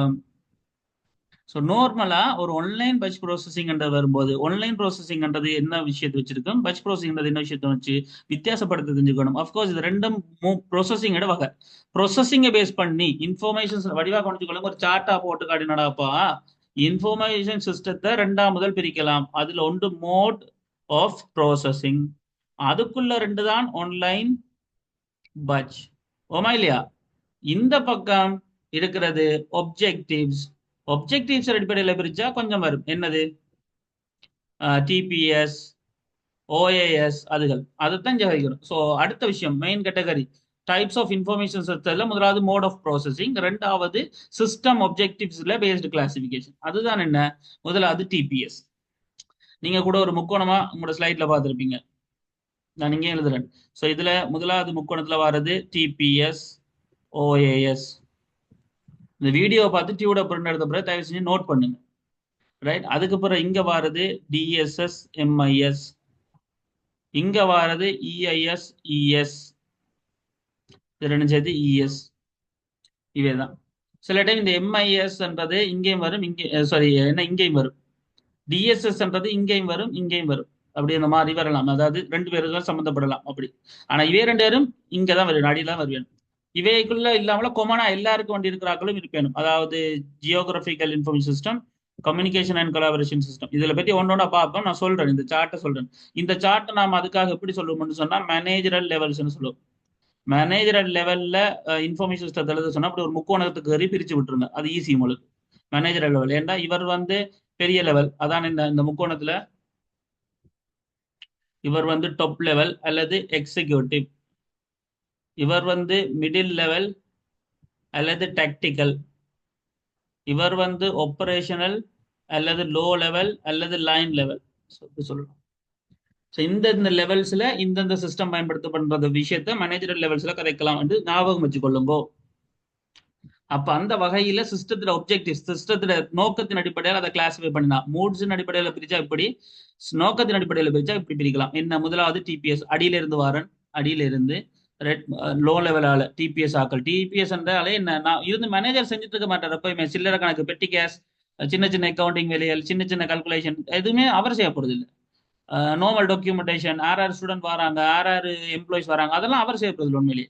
ஸோ நார்மலா ஒரு ஆன்லைன் பட்ச் ப்ராசஸிங் வரும்போது, ஆன்லைன் ப்ராசஸிங்ன்றது என்ன விஷயத்தை வச்சிருக்கும், பட்ச் ப்ராசஸிங் என்ன விஷயத்தை வச்சு வித்தியாசப்படுத்த தெரிஞ்சுக்கணும். அஃப்கோர்ஸ் இது ரெண்டும் ப்ராசஸிங்கோட வகை. ப்ராசஸிங்கை பேஸ் பண்ணி இன்ஃபர்மேஷன்ஸ் வடிவாக கொண்டு ஒரு சார்ட்டா போட்டு காட்டினடாப்பா. இன்ஃபர்மேஷன் சிஸ்டத்தை ரெண்டாம் முதல் பிரிக்கலாம். அதுல ஒன்று மோட் ஆஃப் ப்ராசஸிங், அதுக்குள்ள ரெண்டு தான் ஆன்லைன் பட்ச். ஓமா இல்லையா? இந்த பக்கம் இருக்கிறது ஒப்ஜெக்டிவ்ஸ். ஒப்ஜெக்டிவ்ஸ் அடிப்படையில் பிரிச்சா கொஞ்சம் வரும். என்னது? டிபிஎஸ், ஓஏஎஸ், அதுகள் அதைத்தான் ஜெயிக்கிறோம். ஸோ அடுத்த விஷயம் main category types of information சிஸ்டத்துல முதலாவது மோட் ஆஃப் ப்ராசஸிங், ரெண்டாவது சிஸ்டம் ஒப்ஜெக்டிவ்ஸ்ல பேஸ்டு கிளாசிபிகேஷன். அதுதான் என்ன, முதலாவது டிபிஎஸ். நீங்க கூட ஒரு முக்கோணமா உங்களோட ஸ்லைட்ல பார்த்துருப்பீங்க, நான் இங்கே எழுதுறேன். ஸோ இதுல முதலாவது முக்கோணத்துல வர்றது டிபிஎஸ், ஓஏஎஸ். இந்த வீடியோவை பார்த்து டியூட பிரிண்ட் எடுத்த பிறகு தயவு செஞ்சு நோட் பண்ணுங்க. ரைட்? அதுக்கப்புறம் இங்க வர்றது டிஎஸ்எஸ், எம்ஐஎஸ். இங்க வர்றது இஐஎஸ், இஎஸ். இது ரெண்டும் சேர்த்து இஎஸ். இவைதான். சில டைம் இந்த எம்ஐஎஸ்ன்றது இங்கேயும் வரும், இங்கே சாரி என்ன இங்கேயும் வரும். டிஎஸ்எஸ்ன்றது இங்கேயும் வரும், இங்கேயும் வரும். அப்படி அந்த மாதிரி வரலாம். அதாவது ரெண்டு பேருக்கும் சம்மந்தப்படலாம் அப்படி. ஆனா இவே ரெண்டு பேரும் இங்க தான் வரும், அடியில தான் வருவேன். இவைக்குள்ள இல்லாமல கொமனா எல்லாருக்கும் வேண்டி இருக்கிறாக்களும் இருப்பேனும். அதாவது geographical information system, communication and collaboration system. இதுல பத்தி ஒன்னொன்னா பார்ப்போம். நான் சொல்றேன், இந்த சார்ட்டை சொல்றேன். இந்த சார்ட்டை நாம அதுக்காக எப்படி சொல்லுவோம்னு சொன்னா மேனேஜரல் லெவல்ஸ்னு சொல்லுவோம். மேனேஜரல் லெவல்ல இன்ஃபர்மேஷன் சிஸ்டத்தை எழுத சொன்னா அப்படி ஒரு முக்கோணத்துக்கு ஏறி பிரிச்சு விட்டுருங்க. அது ஈஸி உங்களுக்கு. மேனேஜரல் லெவல் ஏன்னா இவர் வந்து பெரிய லெவல், அதான் இந்த முக்கோணத்துல இவர் வந்து டாப் லெவல் அல்லது எக்ஸிக்யூட்டிவ். இவர் வந்து மிடில் லெவல் அல்லது டாக்டிக்கல். இவர் வந்து ஆபரேஷனல் அல்லது லோ லெவல் அல்லது லைன் லெவல் சொல்லலாம். ஸோ இந்த லெவல்ஸ்ல இந்தந்த சிஸ்டம் பயன்படுத்தப்படுற விஷயத்த மேனேஜரல் லெவல்ஸ்ல கதைக்கலாம் என்று ஞாபகம் வச்சுக்கொள்ளுங்கோ. அப்ப அந்த வகையில சிஸ்டத்துல ஒப்ஜெக்டிவ் சிஸ்டத்துல நோக்கத்தின் அடிப்படையில் அதை கிளாசிஃபை பண்ணினா மூட்ஸின் அடிப்படையில் பிரிச்சா இப்படி, நோக்கத்தின் அடிப்படையில் பிரிச்சா இப்படி பிரிக்கலாம். என்ன முதலாவது டிபிஎஸ் அடியில இருந்து வாரன், அடியில இருந்து ரெட் லோ லெவலால டிபிஎஸ் ஆக்கள். டிபிஎஸ் என்றாலே என்ன, நான் இருந்து மேனேஜர் செஞ்சுட்டு இருக்க மாட்டார். எப்பயுமே சில்லறை கணக்கு, பெட்டி கேஸ், சின்ன சின்ன அக்கௌண்டிங் வேலைகள், சின்ன சின்ன கால்குலேஷன் எதுவுமே அவர் செய்ய போறது இல்லை. நார்மல் டாக்குமெண்டேஷன், ஆர் ஸ்டூடெண்ட் வராங்க, ஆர் எம்ப்ளாயிஸ் வராங்க, அதெல்லாம் அவர் செய்ய போறது உண்மையிலேயே.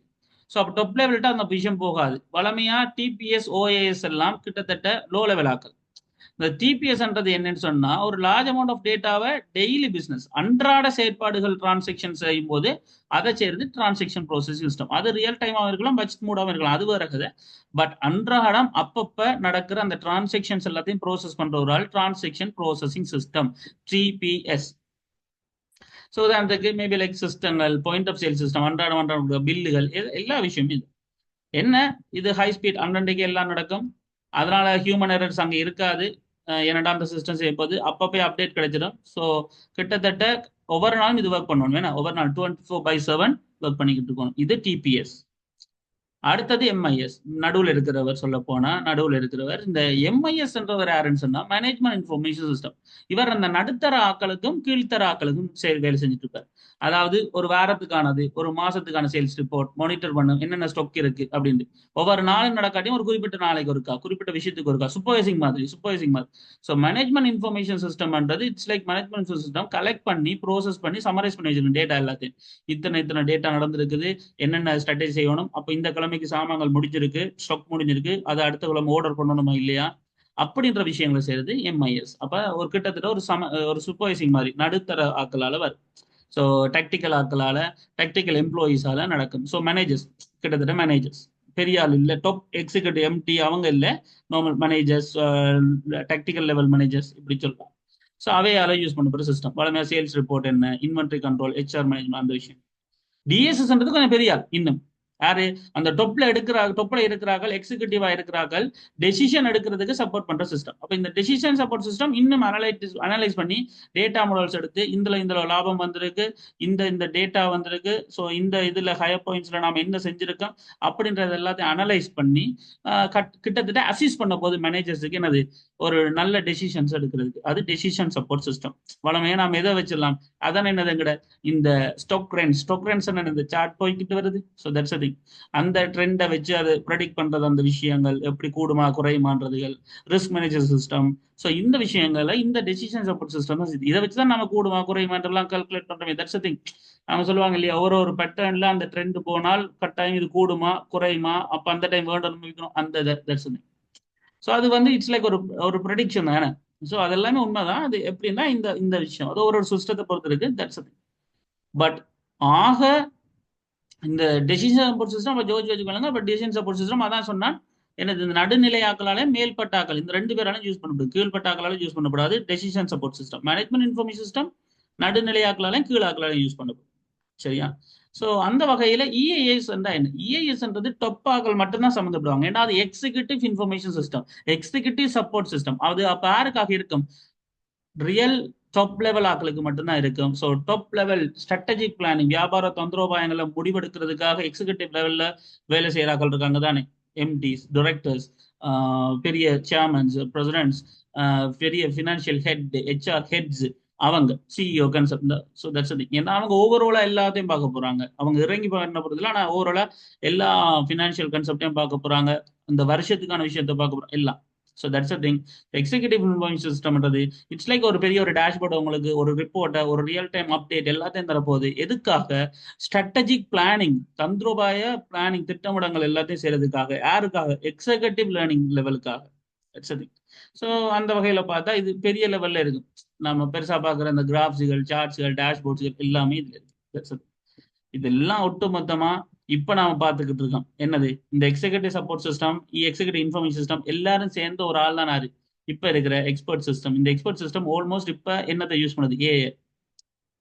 ஸோ அப்போ டொப் லெவல்கிட்ட அந்த விஷயம் போகாது. வளமையா டிபிஎஸ் ஓஏஎஸ் எல்லாம் கிட்டத்தட்ட லோ லெவல் ஆக்கள். இந்த டிபிஎஸ்ன்றது என்னன்னு சொன்னா, ஒரு லார்ஜ் அமௌண்ட் ஆஃப் டேட்டாவை டெய்லி பிசினஸ் அன்றாட செயற்பாடுகள் டிரான்சாக்ஷன் செய்யும் போது அதை செய்யறது டிரான்சாக்ஷன் ப்ரோசஸிங் சிஸ்டம். அது ரியல் டைமாகவும் இருக்கலாம், பட்ஜெட் மூடாகவும் இருக்கலாம், அது வேற கதை. பட் அன்றாடம் அப்பப்ப நடக்கிற அந்த டிரான்சாக்ஷன்ஸ் எல்லாத்தையும் ப்ரோசஸ் பண்ற ஒரு ஆள் transaction processing system, TPS. So உதாரணத்துக்கு மேபி லைக் சிஸ்டங்கள், பாயிண்ட் ஆஃப் சேல் சிஸ்டம், அன்றாடம் பில்லுகள், எல்லா விஷயமும் இது என்ன, இது ஹை ஸ்பீட் அன்னன்றைக்கு எல்லாம் நடக்கும். அதனால ஹியூமன் எரர்ஸ் அங்கே இருக்காது. என்னடா அந்த சிஸ்டம் செய்யப்போது அப்பப்போ அப்டேட் கிடைச்சிடும். ஸோ கிட்டத்தட்ட ஒவ்வொரு நாளும் இது ஒர்க் பண்ணணும். வேணா ஒவ்வொரு நாள் 24/7 ஒர்க் பண்ணிக்கிட்டு இருக்கணும். இது டிபிஎஸ். அடுத்தது எம்ஐஎஸ், நடுவில் இருக்கிறவர். சொல்ல போனா நடுவில் இருக்கிறவர். இந்த எம்ஐஎஸ் என்றவர் யாருன்னு சொன்னா மேனேஜ்மெண்ட் இன்ஃபர்மேஷன் சிஸ்டம். இவர் அந்த நடுத்தர ஆக்களுக்கும் கீழ்த்தர ஆக்களுக்கும் வேலை செஞ்சுட்டு இருப்பார். அதாவது ஒரு வாரத்துக்கானது, ஒரு மாசத்துக்கான சேல்ஸ் ரிப்போர்ட் மானிட்டர் பண்ணும், என்னென்ன ஸ்டாக் இருக்கு அப்படின்னு. ஒவ்வொரு நாளும் நடக்காட்டியும் ஒரு குறிப்பிட்ட நாளைக்கு ஒருக்கா, குறிப்பிட்ட விஷயத்துக்கு ஒருக்கா, சூப்பர்வைசிங் மாதிரி. ஸோ மேனேஜ்மெண்ட் இன்ஃபர்மேஷன் சிஸ்டம்ன்றது it's like management system collect பண்ணி ப்ரோசஸ் பண்ணி சமரைஸ் பண்ணி வச்சிருக்கணும் டேட்டா எல்லாத்தையும். இத்தனை டேட்டா நடந்திருக்குது, என்னென்ன ஸ்ட்ராட்டஜி செய்யணும், அப்போ இந்த கிழமைக்கு சாமான்கள் முடிஞ்சிருக்கு, ஸ்டாக் முடிஞ்சிருக்கு, அதை அடுத்த கிழமை ஆர்டர் பண்ணணுமா இல்லையா, அப்படின்ற விஷயங்களை செய்யறது எம்ஐஎஸ். அப்ப ஒரு கிட்டத்தட்ட ஒரு சூப்பர்வைசிங் மாதிரி நடுத்தர ஆக்களால வரும். ஸோ டெக்டிக்கல் ஆக்களால, டெக்டிக்கல் எம்ப்ளாயிஸால நடக்கும். ஸோ மேனேஜர்ஸ், கிட்டத்தட்ட மேனேஜர்ஸ் பெரிய ஆள் இல்லை, டாப் எக்ஸிக்யூட்டிவ் எம்டி அவங்க இல்லை, normal managers, tactical level managers இப்படி சொல்லலாம். ஸோ அவையால யூஸ் பண்ணப்படுற சிஸ்டம். வளமையா சேல்ஸ் ரிப்போர்ட் என்ன, இன்வென்ட்ரி கண்ட்ரோல், ஹெச்ஆர் மேனேஜ்மெண்ட், அந்த விஷயம். டிஎஸ்எஸ்ன்றது கொஞ்சம் பெரிய ஆள் இன்னும். யாரு அந்த டொப்ல இருக்கிறார்கள், எக்ஸிகூட்டிவா இருக்கிறார்கள், டெசிஷன் எடுக்கிறதுக்கு சப்போர்ட் பண்ற சிஸ்டம். அப்ப இந்த டெசிஷன் சப்போர்ட் சிஸ்டம் இன்னும் அனலைஸ் பண்ணி டேட்டா மாடல்ஸ் எடுத்து இந்த லாபம் வந்திருக்கு, இந்த டேட்டா வந்திருக்கு, ஸோ இந்த இதுல ஹையர் பாயிண்ட்ஸ்ல நாம என்ன செஞ்சிருக்கோம் அப்படின்றது எல்லாத்தையும் அனலைஸ் பண்ணி கிட்டத்தட்ட அசிஸ்ட் பண்ண போது மேனேஜர்ஸுக்கு என்னது, ஒரு நல்ல டெசிஷன்ஸ் எடுக்கிறதுக்கு. அது டெசிஷன் சப்போர்ட் சிஸ்டம். வளமையா நாம எதை வச்சிடலாம், அதான் என்னதுங்கிற இந்த ஸ்டாக் ட்ரெண்ட்ஸ் இந்த சார்ட் போய்கிட்டு வருது. So that's a thing. அந்த ட்ரெண்டை வச்சு அதை ப்ரெடிக்ட் பண்றது, அந்த விஷயங்கள் எப்படி கூடுமா குறையுமான்றதுகள், ரிஸ்க் மேனேஜர் சிஸ்டம். ஸோ இந்த விஷயங்களை இந்த டெசிஷன் சப்போர்ட் சிஸ்டம் தான். இதை வச்சு தான் நம்ம கூடுமா குறையுமான்றலாம் கால்குலேட் பண்றோமே. That's a thing. அவங்க சொல்லுவாங்க இல்லையா, ஒரு பேட்டர்ன்ல அந்த ட்ரெண்ட் போனால் கட்டாயம் இது கூடுமா குறையுமா, அப்ப அந்த டைம் வேர்ட் வைக்கணும், அந்த தட்ஸ் அ திங். ஸோ அது இட்ஸ் லைக் ஒரு ப்ரெடிக்ஷன் தானே. ஸோ அது எல்லாமே உண்மைதான். அது எப்படின்னா இந்த விஷயம் அது ஒரு சிஸ்டத்தை பொறுத்து இருக்கு. That's a thing. பட் ஆக இந்த டெசிஷன் சப்போர்ட் சிஸ்டம் ஜோதிச்சு வச்சுக்கொள்ளுங்க. பட் டெசிஷன் சப்போர்ட் சிஸ்டம் அதான் சொன்னா என்னது, இந்த நடுநிலை ஆக்களாலே மேல்பட்ட ஆக்கள், இந்த ரெண்டு பேராலும் யூஸ் பண்ணப்படுது, கீழ்பட்ட ஆக்களால யூஸ் பண்ணப்படாது. Decision support system, management information system நடுநிலை ஆக்களாலையும் கீழ் ஆக்களாலையும் யூஸ் பண்ணப்படும். சரியா? ஸோ அந்த வகையில இஏஎஸ் என்ன, இஏஎஸ்ன்றது டொப் ஆக்கள் மட்டும்தான் சம்மந்தப்படுவாங்க. ஏன்னா அது executive information system, executive support system. அது அப்ப யாருக்காக இருக்கும், ரியல் டாப் லெவல் ஆக்களுக்கு மட்டும்தான் இருக்கும். So top level strategic planning, வியாபார தந்திரோபாயங்களை முடிவெடுக்கிறதுக்காக எக்ஸிகூட்டிவ் லெவல்ல வேலை செய்யற ஆக்கள் இருக்காங்க தானே, எம்டிஸ், டைரக்டர்ஸ், பெரிய சேர்மன்ஸ், பிரசிடென்ட்ஸ், பெரிய ஃபினான்ஷியல் ஹெட், ஹெச்ஆர் ஹெட்ஸ், அவங்க CEO concept. So that's thing. ஏன்னா அவங்க ஓவராலா எல்லாத்தையும் பார்க்க போறாங்க. அவங்க இறங்கி பண்ண போறதுல, ஆனால் ஓவராலா எல்லா ஃபினான்ஷியல் கன்செப்டையும் பார்க்க போறாங்க, இந்த வருஷத்துக்கான விஷயத்தை பார்க்க போறாங்க எல்லாம். So that's a thing. Executive information சிஸ்டம்ன்றது இட்ஸ் லைக் ஒரு பெரிய ஒரு டேஷ்போர்ட், உங்களுக்கு ஒரு ரிப்போர்ட்டை, ஒரு ரியல் டைம் அப்டேட் எல்லாத்தையும் தரப்போகுது. எதுக்காக, ஸ்ட்ராட்டஜிக் பிளானிங், தந்திரோபாய பிளானிங், திட்டமிடங்கள் எல்லாத்தையும் செய்யறதுக்காக. யாருக்காக, எக்ஸிகூட்டிவ் லேர்னிங் லெவலுக்காக. That's a thing. ஸோ அந்த வகையில பார்த்தா இது பெரிய லெவல்ல இருக்கும். நம்ம பெருசா பார்க்குற இந்த கிராஃப்ஸுகள், சார்ட்ஸுகள், டேஷ்போர்ட்ஸுகள் எல்லாமே இதுல இருக்கு. இதெல்லாம் ஒட்டுமொத்தமா இப்ப நாம பார்த்துக்கிட்டு இருக்கோம் என்னது, இந்த executive support system, executive information system எல்லாரும் சேர்ந்த ஒரு ஆள் தான். அது இப்ப இருக்கிற எக்ஸ்பர்ட் சிஸ்டம். இந்த எக்ஸ்பர்ட் சிஸ்டம் ஆல்மோஸ்ட் இப்ப என்னத்தை யூஸ் பண்ணுது,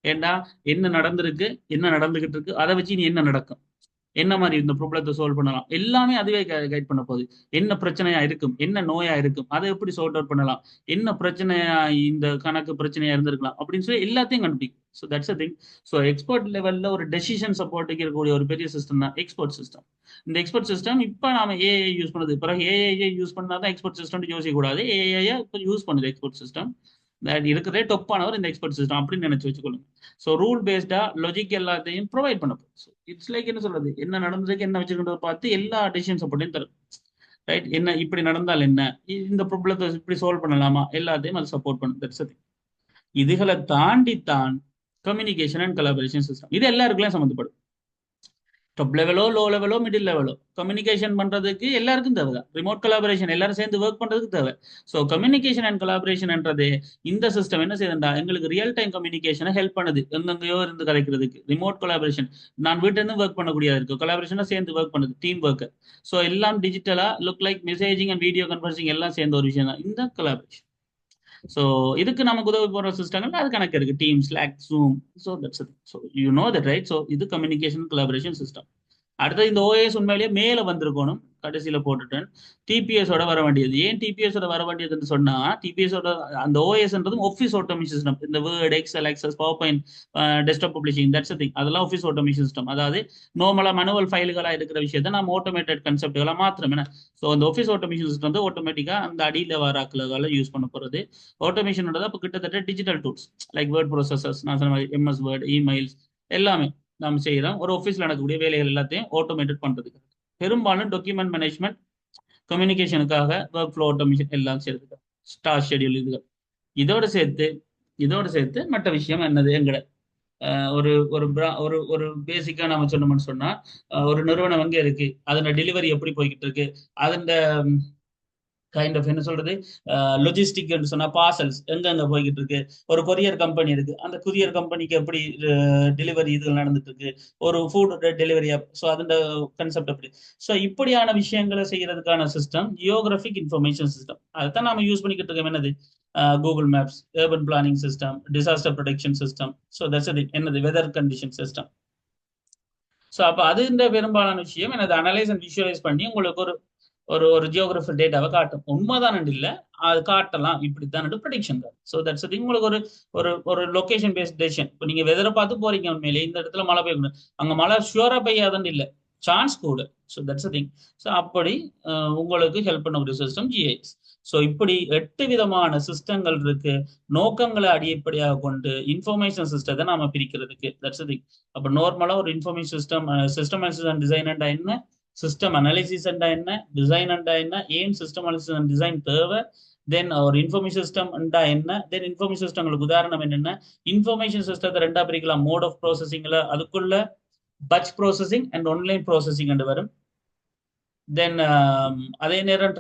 ஏன்னா என்ன நடந்திருக்கு, என்ன நடந்துகிட்டு இருக்கு, அதை வச்சு நீ என்ன நடக்கும், என்ன மாதிரி இந்த ப்ராப்ளத்தை சால்வ் பண்ணலாம் எல்லாமே அதுவே கைட் பண்ண போகுது. என்ன பிரச்சனையா இருக்கும், என்ன நோயா இருக்கும், அதை எப்படி சார்ட் அவுட் பண்ணலாம், என்ன பிரச்சனையா இந்த கணக்கு பிரச்சனையா இருந்திருக்கலாம் அப்படின்னு சொல்லி எல்லாத்தையும் கண்டுபிடிக்கும். So that's a thing. So expert லெவல்ல ஒரு டெசிஷன் சப்போர்ட்டுக்கு இருக்கக்கூடிய ஒரு பெரிய சிஸ்டம் தான் எக்ஸ்பர்ட் சிஸ்டம். இந்த எக்ஸ்பர்ட் சிஸ்டம் இப்போ நாம ஏஐ யூஸ் பண்ணுது. பிறகு ஏஐ யூஸ் பண்ணா தான் எக்ஸ்பர்ட் சிஸ்டம் யோசிக்க கூடாது. ஏஐ இப்போ யூஸ் பண்ணுது எக்ஸ்பர்ட் சிஸ்டம். இருக்கிறதே டொப்பானவர் இந்த எக்ஸ்பர்ட் சிஸ்டம் அப்படின்னு நினைச்சு வச்சுக்கொள்ளுங்க. ஸோ ரூல் பேஸ்டா லாஜிக் எல்லாத்தையும் ப்ரொவைட் பண்ண போகுது. இட்ஸ் லைக் என்ன சொல்றது, என்ன நடந்ததுக்கு என்ன வச்சிருக்கிறத பார்த்து எல்லா டிசிஷன் சப்போர்ட்டையும் தரும். ரைட், என்ன இப்படி நடந்தால் என்ன, இந்த ப்ராப்ளத்தை இப்படி சால்வ் பண்ணலாமா, எல்லாத்தையும் அது சப்போர்ட் பண்ணுது. That's it. இதுகளை தாண்டித்தான் கம்யூனிகேஷன் அண்ட் கொலாபரேஷன் சிஸ்டம். இது எல்லாருக்குமே சம்மந்தப்படும். டாப் லெவலோ லோ லெவலோ மிடில் லெவலோ கம்யூனிகேஷன் பண்றதுக்கு எல்லாருக்கும் தேவை. ரிமோட் கொலாபரேஷன் எல்லாரும் சேர்ந்து ஒர்க் பண்றதுக்கு தேவை. ஸோ கம்யூனிகேஷன் அண்ட் கொலாபரேஷன்ன்றது இந்த சிஸ்டம் என்ன செய்யுதுண்டா, எங்களுக்கு ரியல் டைம் கம்யூனிகேஷனை ஹெல்ப் பண்ணுது. எங்கெங்கயோ இருந்து கலைக்கிறதுக்கு. ரிமோட் கொலாபரேஷன் நான் வீட்டில இருந்து ஒர்க் பண்ணக்கூடியதா இருக்கு. கொலாபரேஷனா சேர்ந்து ஒர்க் பண்ணுது, டீம் ஒர்க். ஸோ எல்லாம் டிஜிட்டலா look like messaging and video conferencing எல்லாம் சேர்ந்த ஒரு விஷயம் தான் இந்த கொலாபரேஷன். ஸோ இதுக்கு நமக்கு உதவி போடுற சிஸ்டங்கள் அது கணக்கு இருக்கு, team, slack, zoom. So that's it. So you know that right. So இது கம்யூனிகேஷன் கொலாபரேஷன் சிஸ்டம். அடுத்தது இந்த ஓஎஸ் உண்மையிலேயே மேலே வந்திருக்கணும், கடைசியில் போட்டுட்டேன். டிபிஎஸோட வர வேண்டியது. ஏன் டிபிஎஸோட வர வேண்டியதுன்னு சொன்னா, டிபிஎஸோட அந்த ஓஎஸ்ன்றது ஆஃபீஸ் ஆட்டோமேஷன் சிஸ்டம். இந்த word, excel, access, power point, desktop publishing, that's thing, அதெல்லாம் ஆஃபீஸ் ஆட்டோமேஷன் சிஸ்டம். அதாவது நார்மலா மனுவல் ஃபைல்களா இருக்கிற விஷயத்தை நம்ம ஆட்டோமேட்டட் கன்செப்ட்களா மாத்திரம். ஸோ அந்த ஆஃபீஸ் ஆட்டோமேஷன் சிஸ்டம் வந்து ஆட்டோமேட்டிக்கா அந்த அடியில் வர ஆக்களை யூஸ் பண்ண போறது. ஆட்டோமேஷனோட இப்போ கிட்டத்தட்ட டிஜிட்டல் டூல்ஸ் லைக் வேர்ட் ப்ரோசஸர்ஸ், நான் சொன்ன மாதிரி எம்எஸ் வேர்ட், இமெயில்ஸ் எல்லாமே நம்ம செய்யறோம். ஒரு ஆஃபீஸில் நடக்கக்கூடிய வேலைகள் எல்லாத்தையும் ஆட்டோமேட்டட் பண்றதுக்கு. பெரும்பாலும் டாக்குமெண்ட் மேனேஜ்மெண்ட், கம்யூனிகேஷனுக்காக ஒர்க் ஃப்ளோ ஆட்டோமேஷன் எல்லாம் சேர்த்துக்க ஸ்டார் ஷெடியூல் இதுகள். இதோட சேர்த்து மற்ற விஷயம் என்னது, எங்கட ஒரு ஒரு ஒரு ஒரு பேசிக்கா நம்ம சொன்னோம்னு சொன்னா, ஒரு நிறுவனம் எங்க இருக்கு, அதோட டெலிவரி எப்படி போய்கிட்டு இருக்கு, அதோட கைண்ட் ஆஃப் என்ன சொல்றது, லொஜிஸ்டிக் சொன்னா பார்சல்ஸ் எங்க போய்கிட்டு இருக்கு, ஒரு கொரியர் கம்பெனி இருக்கு, அந்த கொரியர் கம்பெனிக்கு எப்படி டெலிவரி இதுகள் நடந்துட்டு இருக்கு, ஒரு ஃபுட் டெலிவரி ஆப், ஸோ அதோட கன்செப்ட் எப்படி. ஸோ இப்படியான விஷயங்களை செய்யறதுக்கான சிஸ்டம் ஜியோகிராபிக் இன்ஃபர்மேஷன் சிஸ்டம். அதைத்தான் நாம யூஸ் பண்ணிக்கிட்டு இருக்கோம். என்னது, Google maps, urban planning system, disaster protection system. So that's என்னது, வெதர் கண்டிஷன் சிஸ்டம். ஸோ அப்போ அது இந்த பெரும்பாலான விஷயம் எனது அனலைஸ் அண்ட் விஷுவலைஸ் பண்ணி உங்களுக்கு ஒரு ஒரு ஒரு ஜியோகிராஃபிக் டேட்டாவை காட்டும். உண்மைதான் இல்லை, அது காட்டலாம், இப்படித்தான் ப்ரெடிக்ஷன் தான். ஸோ தட்ஸ் உங்களுக்கு ஒரு ஒரு ஒரு லொகேஷன் பேஸ்ட் டெசிஷன். இப்போ நீங்க வெதரை பார்த்து போறீங்க, உண்மையிலே இந்த இடத்துல மழை பெய்யணும், அங்க மழை ஷுவரா பெய்யாதுன்னு இல்லை, சான்ஸ் கூட. So that's thing. ஸோ அப்படி உங்களுக்கு ஹெல்ப் பண்ணக்கூடிய சிஸ்டம் ஜிஐஎஸ். ஸோ இப்படி 8 விதமான சிஸ்டங்கள் இருக்கு, நோக்கங்களை அடிப்படையாக கொண்டு இன்ஃபர்மேஷன் சிஸ்டத்தை நாம பிரிக்கிறதுக்கு. That's thing. அப்போ நார்மலா ஒரு information system, system and design என்ன, சிஸ்டம் அனாலிசிஸ் என்ன, டிசைன் என்ன, ஏன் சிஸ்டம் அனாலிசிஸ் அண்ட் டிசைன் தேவை, தென் ஒரு இன்ஃபர்மேஷன் சிஸ்டம் என்ன, தென் இன்ஃபர்மேஷன் சிஸ்டங்களுக்கு உதாரணம் என்னென்ன, இன்ஃபர்மேஷன் சிஸ்டத்தை ரெண்டா பிரிக்கலாம், மோட் ஆஃப் ப்ராசஸிங்ல. அதுக்குள்ள batch processing and online processing வரும். தென் அதே நேரம்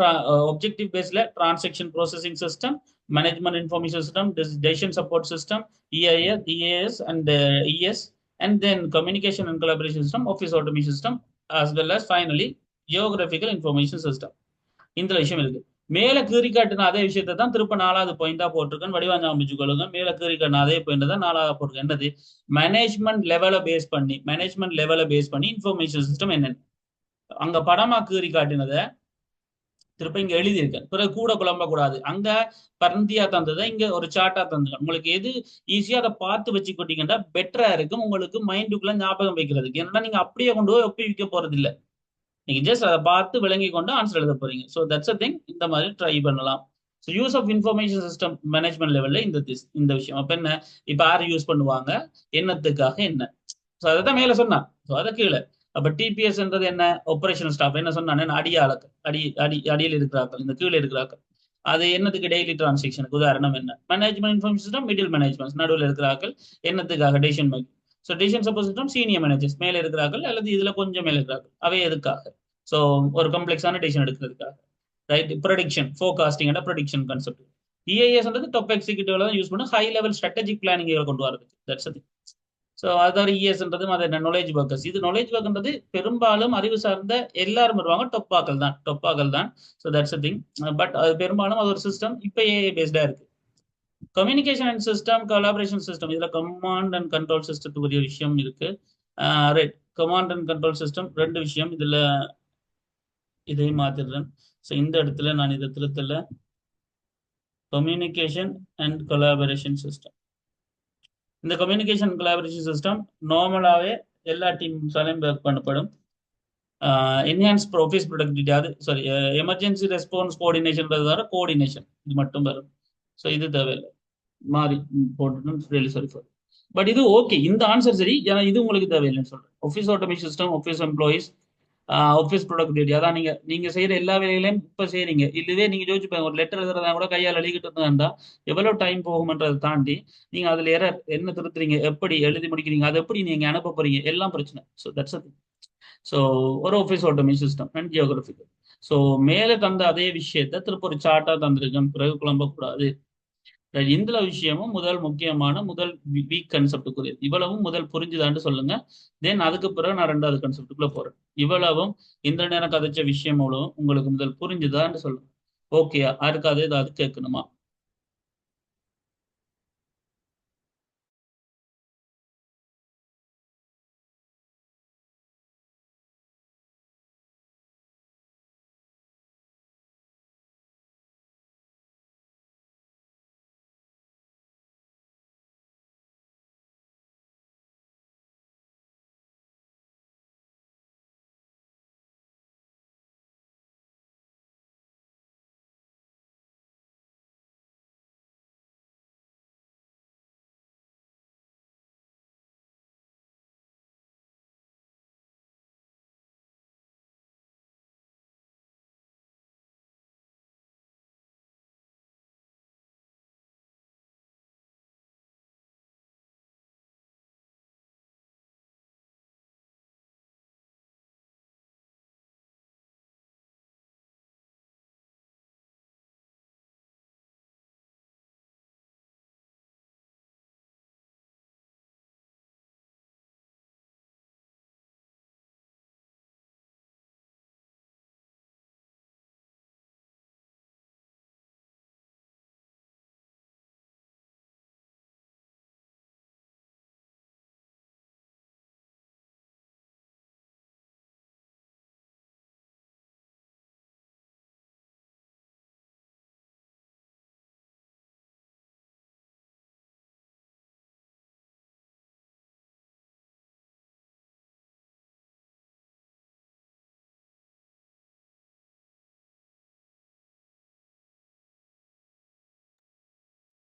ஒப்ஜெக்டிவ் பேஸ்ல transaction processing system, management information system, decision support system, EAS and ES, and then communication and collaboration system, office automation system, as well as finally geographical information system. இந்த விஷயம் இருக்கு. மேல கீறி காட்டின அதே விஷயத்தை தான் திருப்ப 4வது பாயிண்டா போட்டிருக்கேன். வடிவாஞ்சா அமைச்சுக்கொள்ளுங்க. மேல கீறி காட்டின அதே பாயிண்ட் தான் 4வது போட்டிருக்கேன். என்னது, மேனேஜ்மெண்ட் லெவலை பேஸ் பண்ணி இன்ஃபர்மேஷன் சிஸ்டம் என்னென்ன அங்க படமா கீறி காட்டினதை திருப்ப இங்க எழுதியிருக்கேன். பிறகு கூட குழம்ப கூடாது. அங்க பரந்தியா தந்ததை இங்க ஒரு சார்ட்டா தந்தது. உங்களுக்கு எது ஈஸியா அதை பார்த்து வச்சுக்கிட்டீங்கன்னா பெட்டரா இருக்கும் உங்களுக்கு மைண்டுக்குள்ள ஞாபகம் வைக்கிறதுக்கு. ஏன்னா நீங்க அப்படியே கொண்டு போய் ஒப்பி வைக்க போறது இல்லை, நீங்க ஜஸ்ட் அதை பார்த்து விளங்கி கொண்டு ஆன்சர் எழுத போறீங்க. So that's a thing. இந்த மாதிரி ட்ரை பண்ணலாம். So use of information system management லெவல்ல இந்த விஷயம். அப்ப என்ன, இப்ப யாரு யூஸ் பண்ணுவாங்க, என்னத்துக்காக, என்ன. ஸோ அதை தான் மேல சொன்னா. ஸோ அதை கீழே அப்ப டிபிஎஸ்ன்றது என்ன, ஆபரேஷனல் ஸ்டாஃப். என்ன சொன்னானே, அடியில் இருக்கிறார்கள், இந்த கீழே இருக்கிறார்கள். அது என்னதுக்கு, டெய்லி டிரான்சாக்ஷனுக்கு. உதாரணம் என்ன, management information system, middle management நடுவில் இருக்கிறார்கள். என்னத்துக்காக, decision making. So decision support system, senior managers மேலே இருக்கிறார்கள் அல்லது இதுல கொஞ்சம் மேலே இருக்கிறார்கள். அவை எதுக்காக, ஸோ ஒரு கம்ப்ளெக்ஸான டெசிஷன் எடுக்கிறதுக்காக. Right, production, forecasting production concept. இஏஎஸ்ன்றது டாப் எக்ஸிக்யூட்டிவ்ல தான் யூஸ் பண்ண ஹை லெவல் ஸ்ட்ராட்டஜிக் பிளானிங் கொண்டு வரதுக்கு. That's it. ஸோ அதாவது இஎஸ்ன்றது அது என்ன, நாலேஜ் ஒர்க்கர்ஸ். இது நாலேஜ் ஒர்க்ன்றது பெரும்பாலும் அறிவு சார்ந்த எல்லாரும் வருவாங்க, டொப்பாக்கள் தான். So that's a thing. But அது பெரும்பாலும் அது ஒரு சிஸ்டம் இப்போ ஏஐ பேஸ்டா இருக்கு. Communication and system, collaboration system, இதுல கமாண்ட் அண்ட் கண்ட்ரோல் சிஸ்டத்துக்குரிய விஷயம் இருக்கு. Right, command and control system ரெண்டு விஷயம் இதுல இதை மாத்திடுறேன். ஸோ இந்த இடத்துல நான் இதை திருத்தல. Communication and collaboration system. இந்த கம்யூனிகேஷன் கொலாபரேஷன் சிஸ்டம் நார்மலாகவே எல்லா டீம்ஸாலையும் ஒர்க் பண்ணப்படும். என்ஹான்ஸ் ஆஃபீஸ் ப்ரொடக்டிவிட்டி, அது சாரி எமர்ஜென்சி ரெஸ்பான்ஸ் கோஆர்டினேஷன் தவிர கோஆர்டினேஷன் இது மட்டும் வரும். ஸோ இது தேவையில்லை, மாறி போட்டு ரியலி சாரி ஃபார். பட் இது ஓகே, இந்த ஆன்சர் சரி, ஏன்னா இது உங்களுக்கு தேவையில்லைன்னு சொல்றேன். Office automation system, office employees, office productivity, அதான் நீங்க செய்யற எல்லா வேலைகளையும் இப்ப செய்றீங்க. இதுவே நீங்க யோசிச்சு பாருங்க, ஒரு லெட்டர் எழுதுறதா கூட கையால் எழுதிக்கிட்டு இருந்தா எவ்வளவு டைம் போகும்ன்றதை தாண்டி நீங்க அதுல எரர் என்ன திருத்துறீங்க, எப்படி எழுதி முடிக்கிறீங்க, அதை எப்படி நீங்க அனுப்ப போறீங்க, எல்லாம் பிரச்சனை. So that's a. ஸோ ஒரு office automation system and geographical. So மேலே தந்த அதே விஷயத்த திருப்ப ஒரு சார்ட்டா தந்திருக்கேன், பிறகு குழம்பக்கூடாது. இந்த விஷயமும் முதல் முக்கியமான முதல் வீக் கன்செப்டுக்குரியது. இவ்வளவும் முதல் புரிஞ்சுதான்னு சொல்லுங்க. தென் அதுக்கு பிறகு நான் ரெண்டாவது கன்செப்டுக்குள்ள போறேன். இவ்வளவும் இந்த நேரம் கதைச்ச விஷயம் அவ்வளவும் உங்களுக்கு முதல் புரிஞ்சுதான்னு சொல்லுங்க. ஓகே, யாருக்காவது ஏதாவது கேட்கணுமா?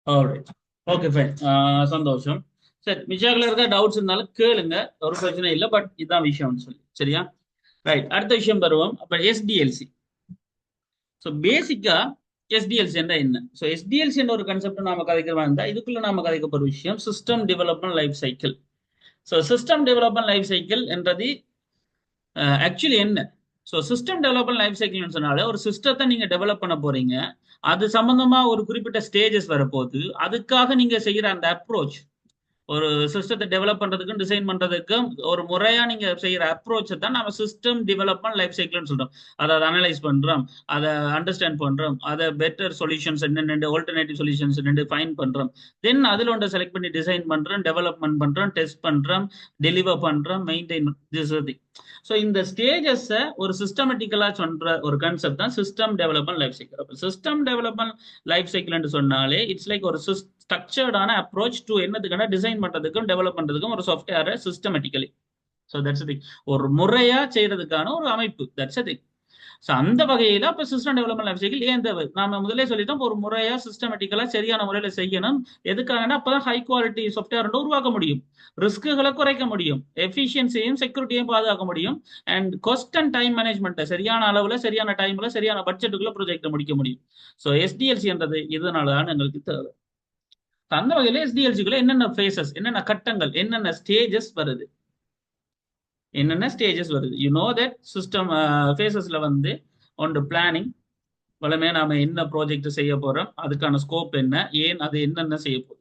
ஆல்ரைட், ஓகே ஃபைன், சந்தோஷம். சரி, மிஷாக்ல இருக்க டவுட்ஸ் இருந்தாலும் கேளுங்க, ஒரு பிரச்சனை இல்லை. பட் இதுதான் விஷயம்னு சொல்லி சரியா? ரைட், அடுத்த விஷயம் வருவோம். அப்ப எஸ்டிஎல்சி. ஸோ பேசிக்கா எஸ்டிஎல்சி என்ற என்ன? ஸோ எஸ்டிஎல்சி என்ற ஒரு கன்செப்ட் நாம கதைக்கிறதா இருந்தா இதுக்குள்ள நாம கதைக்க போற விஷயம் system development life cycle. So system development life cycle என்றது ஆக்சுவலி என்ன? ஸோ சிஸ்டம் டெவலப்மெண்ட் லைஃப் சைக்கிள்னு சொன்னாலே ஒரு சிஸ்டத்தை நீங்க டெவலப் பண்ண போறீங்க, அது சம்பந்தமா ஒரு குறிப்பிட்ட ஸ்டேஜஸ் வரப்போகுது. அதுக்காக நீங்க செய்யற அந்த அப்ரோச், ஒரு சிஸ்டத்தை டெவலப் பண்றதுக்கும் டிசைன் பண்றதுக்கும் ஒரு முறையா நீங்க செய்யற அப்ரோச்சை தான் நம்ம சிஸ்டம் டெவலப்மெண்ட் லைஃப் சைக்கிள்னு சொல்றோம். அதை அனலைஸ் பண்றோம், அதை அண்டர்ஸ்டாண்ட் பண்றோம், அதை பெட்டர் சொல்யூஷன்ஸ் என்னென்ன ஆல்டர்னேட்டிவ் சொல்யூஷன்ஸ் என்னென்ன ஃபைன் பண்றோம். தென் அதுல ஒன்றை செலக்ட் பண்ணி டிசைன் பண்றோம், டெவலப்மெண்ட் பண்றோம், டெஸ்ட் பண்றோம், டெலிவர் பண்றோம், மெயின்டைன். ஸோ இந்த ஸ்டேஜஸை ஒரு சிஸ்டமேட்டிக்கலா சொல்ற ஒரு கான்செப்ட் தான் சிஸ்டம் டெவலப்மெண்ட் லைஃப் சைக்கிள். அப்போ சிஸ்டம் டெவலப்மெண்ட் லைஃப் சைக்கிள்னு சொன்னாலே இட்ஸ் லைக் ஒரு ஸ்ட்ரக்சர்டான அப்ரோச் டு என்னதுக்கான டிசைன் பண்றதுக்கும் டெவலப் பண்றதுக்கும் ஒரு சாஃப்ட்வேரை சிஸ்டமேட்டிக்கலி. ஸோ தட்ஸ் திங், ஒரு முறையா செய்யறதுக்கான ஒரு அமைப்பு. That's thing. ஸோ அந்த வகையில அப்ப சிஸ்டம் டெவலப்மெண்ட் லைஃப் சைக்கிள் ஏன் தேவை? நாம முதலே சொல்லிட்டோம், ஒரு முறையா சிஸ்டமேட்டிக்கலா சரியான முறையில செய்யணும். எதுக்காகனா அப்பதான் ஹை குவாலிட்டி சாஃப்ட்வேர் உருவாக்க முடியும், ரிஸ்க்குகளை குறைக்க முடியும், எஃபிஷியன்சியையும் செக்யூரிட்டியையும் பாதுகாக்க முடியும், அண்ட் காஸ்ட் அண்ட் டைம் மேனேஜ்மெண்ட்டை சரியான அளவுல சரியான டைம்ல சரியான பட்ஜெட்டுக்குள்ள ப்ரொஜெக்டை முடிக்க முடியும். ஸோ எஸ்டிஎல்சி என்றது இதனாலதான் எங்களுக்கு தேவை. அந்த வகையில எஸ்டிஎல்சிக்குள்ள என்னென்ன ஃபேசஸ், என்னென்ன கட்டங்கள், என்னென்ன ஸ்டேஜஸ் வருது, என்னென்ன ஸ்டேஜஸ் வருது. யூ நோ தட் சிஸ்டம் ஃபேசஸ்ல வந்து ஒன்று பிளானிங், வளமே நாம என்ன ப்ராஜெக்ட் செய்ய போறோம், அதுக்கான ஸ்கோப் என்ன, ஏன் அது என்னென்ன செய்ய போறோம்.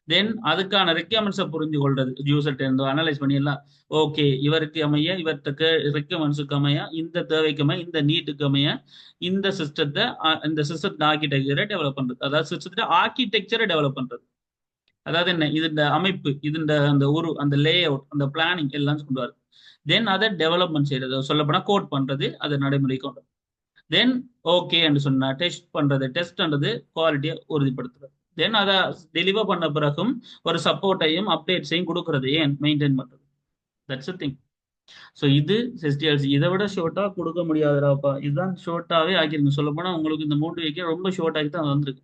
தென் அதுக்கான ரெக்யர்மெண்ட்ஸை புரிஞ்சு கொள்றது, யூசர்ட்ட இருந்து அனலைஸ் பண்ணி எல்லாம் ஓகே, இவருக்கு அமைய, இவர்த்துக்கு ரெக்யர்மெண்ட்ஸுக்கு அமைய, இந்த தேவைக்கு அமைய, இந்த நீட்டுக்கு அமைய இந்த சிஸ்டத்தை, இந்த சிஸ்டத்தை ஆர்கிடெக்சரை டெவலப் பண்றது, அதாவது சிஸ்டத்தை ஆர்கிடெக்சரை டெவலப் பண்றது. அதாவது என்ன இது இந்த அமைப்பு இது இந்த அந்த அந்த லே அவுட் அந்த பிளானிங் எல்லாம் கொண்டு வரும். தென் அதை டெவலப்மெண்ட் செய்யறது சொல்லப்போனா கோட் பண்றது அதை நடைமுறைக்கு கொண்டு வரும். தென் ஓகே சொன்னா டெஸ்ட் பண்றது டெஸ்ட் பண்றது குவாலிட்டியை உறுதிப்படுத்துறது. தென் அதை டெலிவர் பண்ண பிறகும் ஒரு சப்போர்ட்டையும் அப்டேட்ஸையும் கொடுக்கறது ஏன் மெயின்டைன் பண்றது. That's thing. ஸோ இது எஸ்டிஎல்சி இதை விட ஷோர்ட்டா கொடுக்க முடியாதுடாப்பா. இதுதான் ஷோர்ட்டாவே ஆக்கிருங்க. சொல்ல போனா உங்களுக்கு இந்த 3 வீக்கே ரொம்ப ஷோர்ட் ஆகி தான் வந்திருக்கு.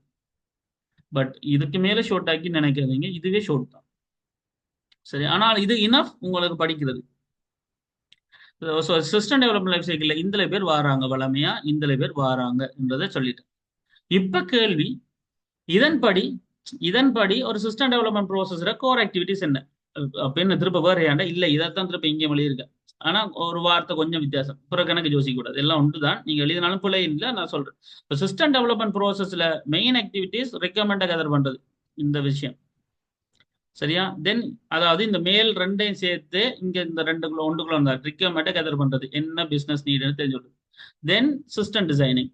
பட் இதுக்கு மேல ஷோர்ட் ஆக்கி நினைக்காதீங்க, இதுவே ஷோர்ட் தான். சரி, ஆனால் இது இனஃப் உங்களுக்கு படிக்கிறது. So system development life cycle இந்த பேர் வாராங்க வளமையா, இந்த பேர் வாராங்க என்றதை சொல்லிட்டேன். இப்ப கேள்வி, இதன்படி இதன்படி ஒரு சிஸ்டம் டெவலப்மெண்ட் ப்ரோசஸ்ல கோர் ஆக்டிவிட்டிஸ் என்ன அப்படின்னு திருப்ப வேற ஏன்டா இல்ல இதைத்தான் திருப்ப இங்கே எழுதியிருக்கேன். ஆனா ஒரு வார்த்தை கொஞ்சம் வித்தியாசம், பிறகு கணக்கு யோசிக்க கூடாது, எல்லாம் ஒன்றுதான். நீங்க எழுதினாலும் பிள்ளை இல்லை, நான் சொல்றேன். இப்போ சிஸ்டம் டெவலப்மெண்ட் ப்ரோசஸ்ல மெயின் ஆக்டிவிட்டிஸ் ரெக்கமெண்டை கதர் பண்றது இந்த விஷயம். சரியா? தென் அதாவது இந்த மேல் ரெண்டையும் சேர்த்து இங்க இந்த ரெண்டுக்குள்ள ஒன்றுக்குள்ள வந்தா ரிக்வயர்மெண்ட்டை கெதர் பண்றது, என்ன பிசினஸ் நீடுன்னு தெரிஞ்சுடுது. Then system designing,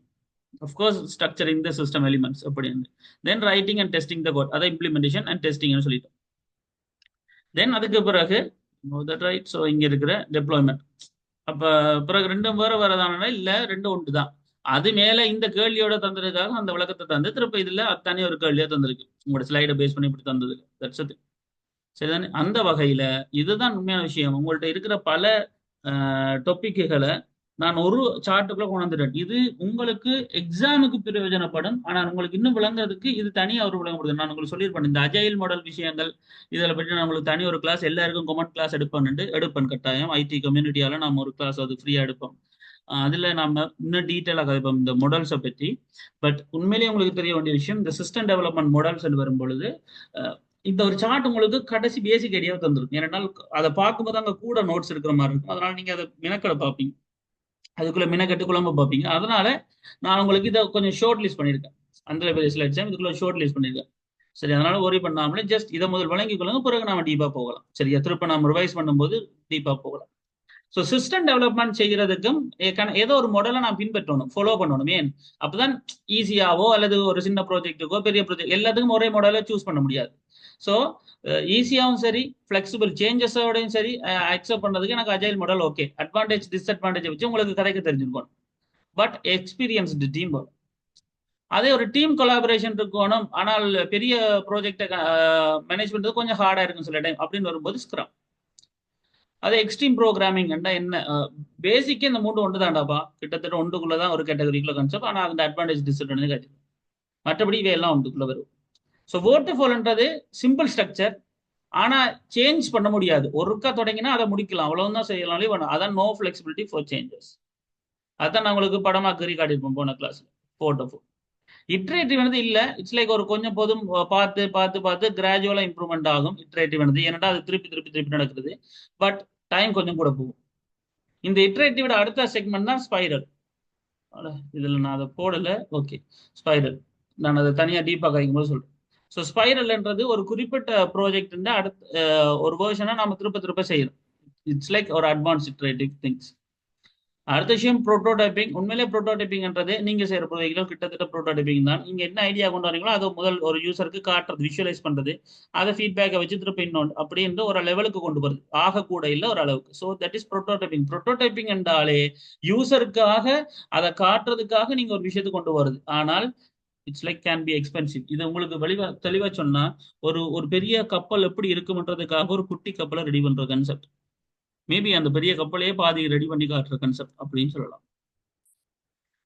of course structuring the system elements அப்படின்னு. Then writing and testing the code, அதை இம்ப்ளிமெண்டேஷன் அண்ட் டெஸ்டிங்னு சொல்லிட்டோம். தென் அதுக்கு பிறகு ரைட், ஸோ இங்க இருக்கிற டெப்ளாய்மெண்ட். அப்ப பிறகு ரெண்டும் வேற வேறதானா இல்ல ரெண்டும் ஒன்று தான். அது மேல இந்த கேள்வியோட தந்ததுக்காக அந்த விளக்கத்தை தந்து திருப்ப இதுல தனி ஒரு கேள்வியா தந்திருக்கு, உங்களோட ஸ்லைடை பேஸ் பண்ணி இப்படி தந்தது. That's it. சரிதானே? அந்த வகையில இதுதான் உண்மையான விஷயம். உங்கள்ட்ட இருக்கிற பல டொப்பிக்குகளை நான் ஒரு சார்ட்டுக்குள்ள கொண்டு வந்துட்டேன். இது உங்களுக்கு எக்ஸாமுக்கு பிரயோஜனப்படும். ஆனால் உங்களுக்கு இன்னும் விளங்குறதுக்கு இது தனியாக ஒரு விளங்கப்படுது. நான் உங்களுக்கு சொல்லியிருப்பேன் இந்த அஜைல் மாடல் விஷயங்கள் இதில் பற்றி நான் உங்களுக்கு தனி ஒரு கிளாஸ் எல்லாருக்கும் கமெண்ட் கிளாஸ் எடுப்பேன் கட்டாயம். ஐடி கம்யூனிட்டியால நம்ம ஒரு கிளாஸ் அது ஃப்ரீயா எடுப்போம். அதுல நம்ம இன்னும் டீட்டெயிலாக கதைப்போம் இந்த மாடல்ஸை பற்றி. பட் உண்மையிலேயே உங்களுக்கு தெரிய வேண்டிய விஷயம், இந்த சிஸ்டம் டெவலப்மெண்ட் மாடல்ஸ் வரும் பொழுது இந்த ஒரு சார்ட் உங்களுக்கு கடைசி பேசிக் ஐடியாவை தந்துருக்கும். ஏன்னா அதை பார்க்கும்போது அங்கே கூட நோட்ஸ் இருக்கிற மாதிரி இருக்கும். அதனால நீங்க அதை மினக்கடை பார்ப்பீங்க, அதுக்குள்ள மினக்கட்டு குழம்பு பார்ப்பீங்க. அதனால நான் உங்களுக்கு இதை கொஞ்சம் ஷோர்ட் லிஸ்ட் பண்ணியிருக்கேன். அந்த பேஜ்ல எக்ஸாம் இதுக்குள்ள ஷோர்ட் லிஸ்ட் பண்ணியிருக்கேன். சரி, அதனால ஒரி பண்ணாமலே ஜஸ்ட் இதை முதல் வழங்கிக் கொள்ளுங்க, பிறகு நாம டீப்பா போகலாம். சரியா? திருப்ப நாம ரிவைஸ் பண்ணும்போது டீப்பா போகலாம். ஸோ சிஸ்டம் டெவலப்மெண்ட் செய்யறதுக்கும் ஏதோ ஒரு மாடலை நான் பின்பற்றணும், ஃபாலோ பண்ணணும். ஏன் அப்பதான் ஈஸியாவோ அல்லது ஒரு சின்ன ப்ராஜெக்ட்டுக்கோ பெரிய ப்ராஜெக்ட் எல்லாத்துக்கும் ஒரே மாடலை சூஸ் பண்ண முடியாது. ஸோ ஈஸியாகவும் சரி ஃபிளெக்சிபிள் சேஞ்சஸோடையும் சரி அக்செப்ட் பண்ணுறதுக்கு எனக்கு agile model okay. Advantage disadvantage வச்சு உங்களுக்கு கதைக்க தெரிஞ்சிருக்கணும். பட் எக்ஸ்பீரியன்ஸ்டு டீம் வரும். அதே ஒரு டீம் கொலாபரேஷன் இருக்கணும். ஆனால் பெரிய ப்ராஜெக்டை மேனேஜ் பண்ணுறது கொஞ்சம் ஹார்டாக இருக்கும் சில டைம். அப்படின்னு வரும்போது ஸ்க்ரம். அது எக்ஸ்ட்ரீம் ப்ரோக்ராமிங் என்ன பேசிக்கே இந்த 3 ஒன்று தான்டாப்பா. கிட்டத்தட்ட ஒன்றுக்குள்ளதான் ஒரு கேட்டகரிக்குள்ள கான்செப்ட். ஆனால் அந்த அட்வான்டேஜ் டிஸ்அட்வான்டேஜ் காட்டி மற்றபடி இவையெல்லாம் ஒன்றுக்குள்ள வரும். ஸோ வாட்டர்ஃபால்ன்றது சிம்பிள் ஸ்ட்ரக்சர். ஆனா சேஞ்ச் பண்ண முடியாது. ஒருக்கா தொடங்கினா அதை முடிக்கலாம், அவ்வளவுதான் செய்யலாம்லே வேணும். அதான் நோ ஃபிளெக்சிபிலிட்டி ஃபார் சேஞ்சஸ். அதான் நான் உங்களுக்கு படமாக்கறி காட்டியிருப்போம் போன கிளாஸ்ல. போட்டோ இட்ரேட்டிவ் இல்ல, இட்ஸ் லைக் ஒரு கொஞ்சம் போதும் பார்த்து பார்த்து பார்த்து கிராஜுவலா இம்ப்ரூவ்மெண்ட் ஆகும். இட்ரேட்டிவ் ஏன்னா அது திருப்பி திருப்பி திருப்பி நடக்குது. பட் டைம் கொஞ்சம் கூட போகும். இந்த இட்ரேட்டிவோட அடுத்த செக்மெண்ட் தான் ஸ்பைரல். இதுல நான் அதை போடல. ஓகே, ஸ்பைரல் நான் அதை தனியா டீப்பா காய்க்கும் போது சொல்றேன். ஸோ ஸ்பைரல்ன்றது ஒரு குறிப்பிட்ட ப்ராஜெக்ட் அடுத்த ஒரு வேர்ஷனை நம்ம திருப்ப திருப்ப செய்யணும். இட்ஸ் லைக் ஒரு அட்வான்ஸ் இட்ரேட்டிவ் திங்ஸ். அடுத்த விஷயம் ப்ரோட்டோடைப்பிங். உண்மையிலே ப்ரோட்டோடைப்பிங்ன்றது நீங்க செய்யற ப்ராஜெக்ட்ல கிட்டத்தட்ட ப்ரோட்டோடைப்பிங் தான். நீங்க என்ன ஐடியா கொண்டு வரீங்களோ அதை முதல் ஒரு யூசருக்கு காட்டுறது, விஷுவலைஸ் பண்றது, அதை ஃபீட்பேக்கை வச்சு திருப்ப இன்னொன்று அப்படின்ற ஒரு லெவலுக்கு கொண்டு வருது. ஆக கூட இல்லை ஒரு அளவுக்கு. So that is prototyping. Prototyping என்றாலே யூசருக்காக அதை காட்டுறதுக்காக நீங்க ஒரு விஷயத்தை கொண்டு வருது. ஆனால் it's like can be expensive. இது உங்களுக்கு தெளிவா சொன்னா ஒரு பெரிய கப்பல் எப்படி இருக்கும்ன்றதுக்காக ஒரு குட்டி கப்பலை ரெடி பண்ற கன்செப்ட். மேபி அந்த பெரிய கப்பலையே பாதி ரெடி பண்ணி காட்டுற கன்செப்ட் அப்படின்னு சொல்லலாம்.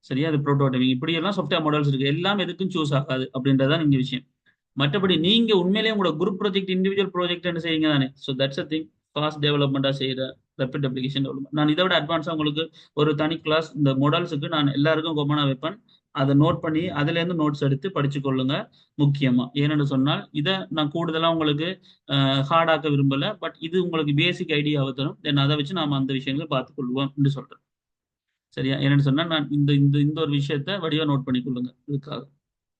சரியா? அது ப்ரோட்டோடைப்பிங். இப்படி எல்லாம் சாஃப்ட்வேர் மாடல்ஸ் இருக்கு. எல்லாம் எதுக்கும் சூஸ் ஆகாது அப்படின்றதான் இங்க விஷயம். மற்றபடி நீங்க உண்மையிலேயே உங்களோட குரூப் ப்ராஜெக்ட் இண்டிவிஜுவல் ப்ராஜெக்ட் செய்யுங்க தானே. So that's a thing. Fast டெவலப்மெண்டா செய்யற ரேபிட் அப்ளிகேஷன் டெவலப்மெண்ட். நான் இதை விட அட்வான்ஸா உங்களுக்கு ஒரு தனி கிளாஸ் இந்த மாடல்ஸுக்கு நான் எல்லாருக்கும் கொமனா வைப்பேன். அதை நோட் பண்ணி அதுல இருந்து நோட்ஸ் எடுத்து படிச்சு கொள்ளுங்க முக்கியமா. ஏன்னு சொன்னால் இதை நான் கூடுதலா உங்களுக்கு ஹார்டாக்க விரும்பல. பட் இது உங்களுக்கு பேசிக் ஐடியாவை தரும். தென் அதை வச்சு நாம அந்த விஷயங்களை பார்த்துக் கொள்வோம் என்று சொல்றேன். சரியா? என்னன்னு சொன்னா நான் இந்த இந்த இந்த ஒரு விஷயத்த வடிவா நோட் பண்ணி கொள்ளுங்க. இதுக்காக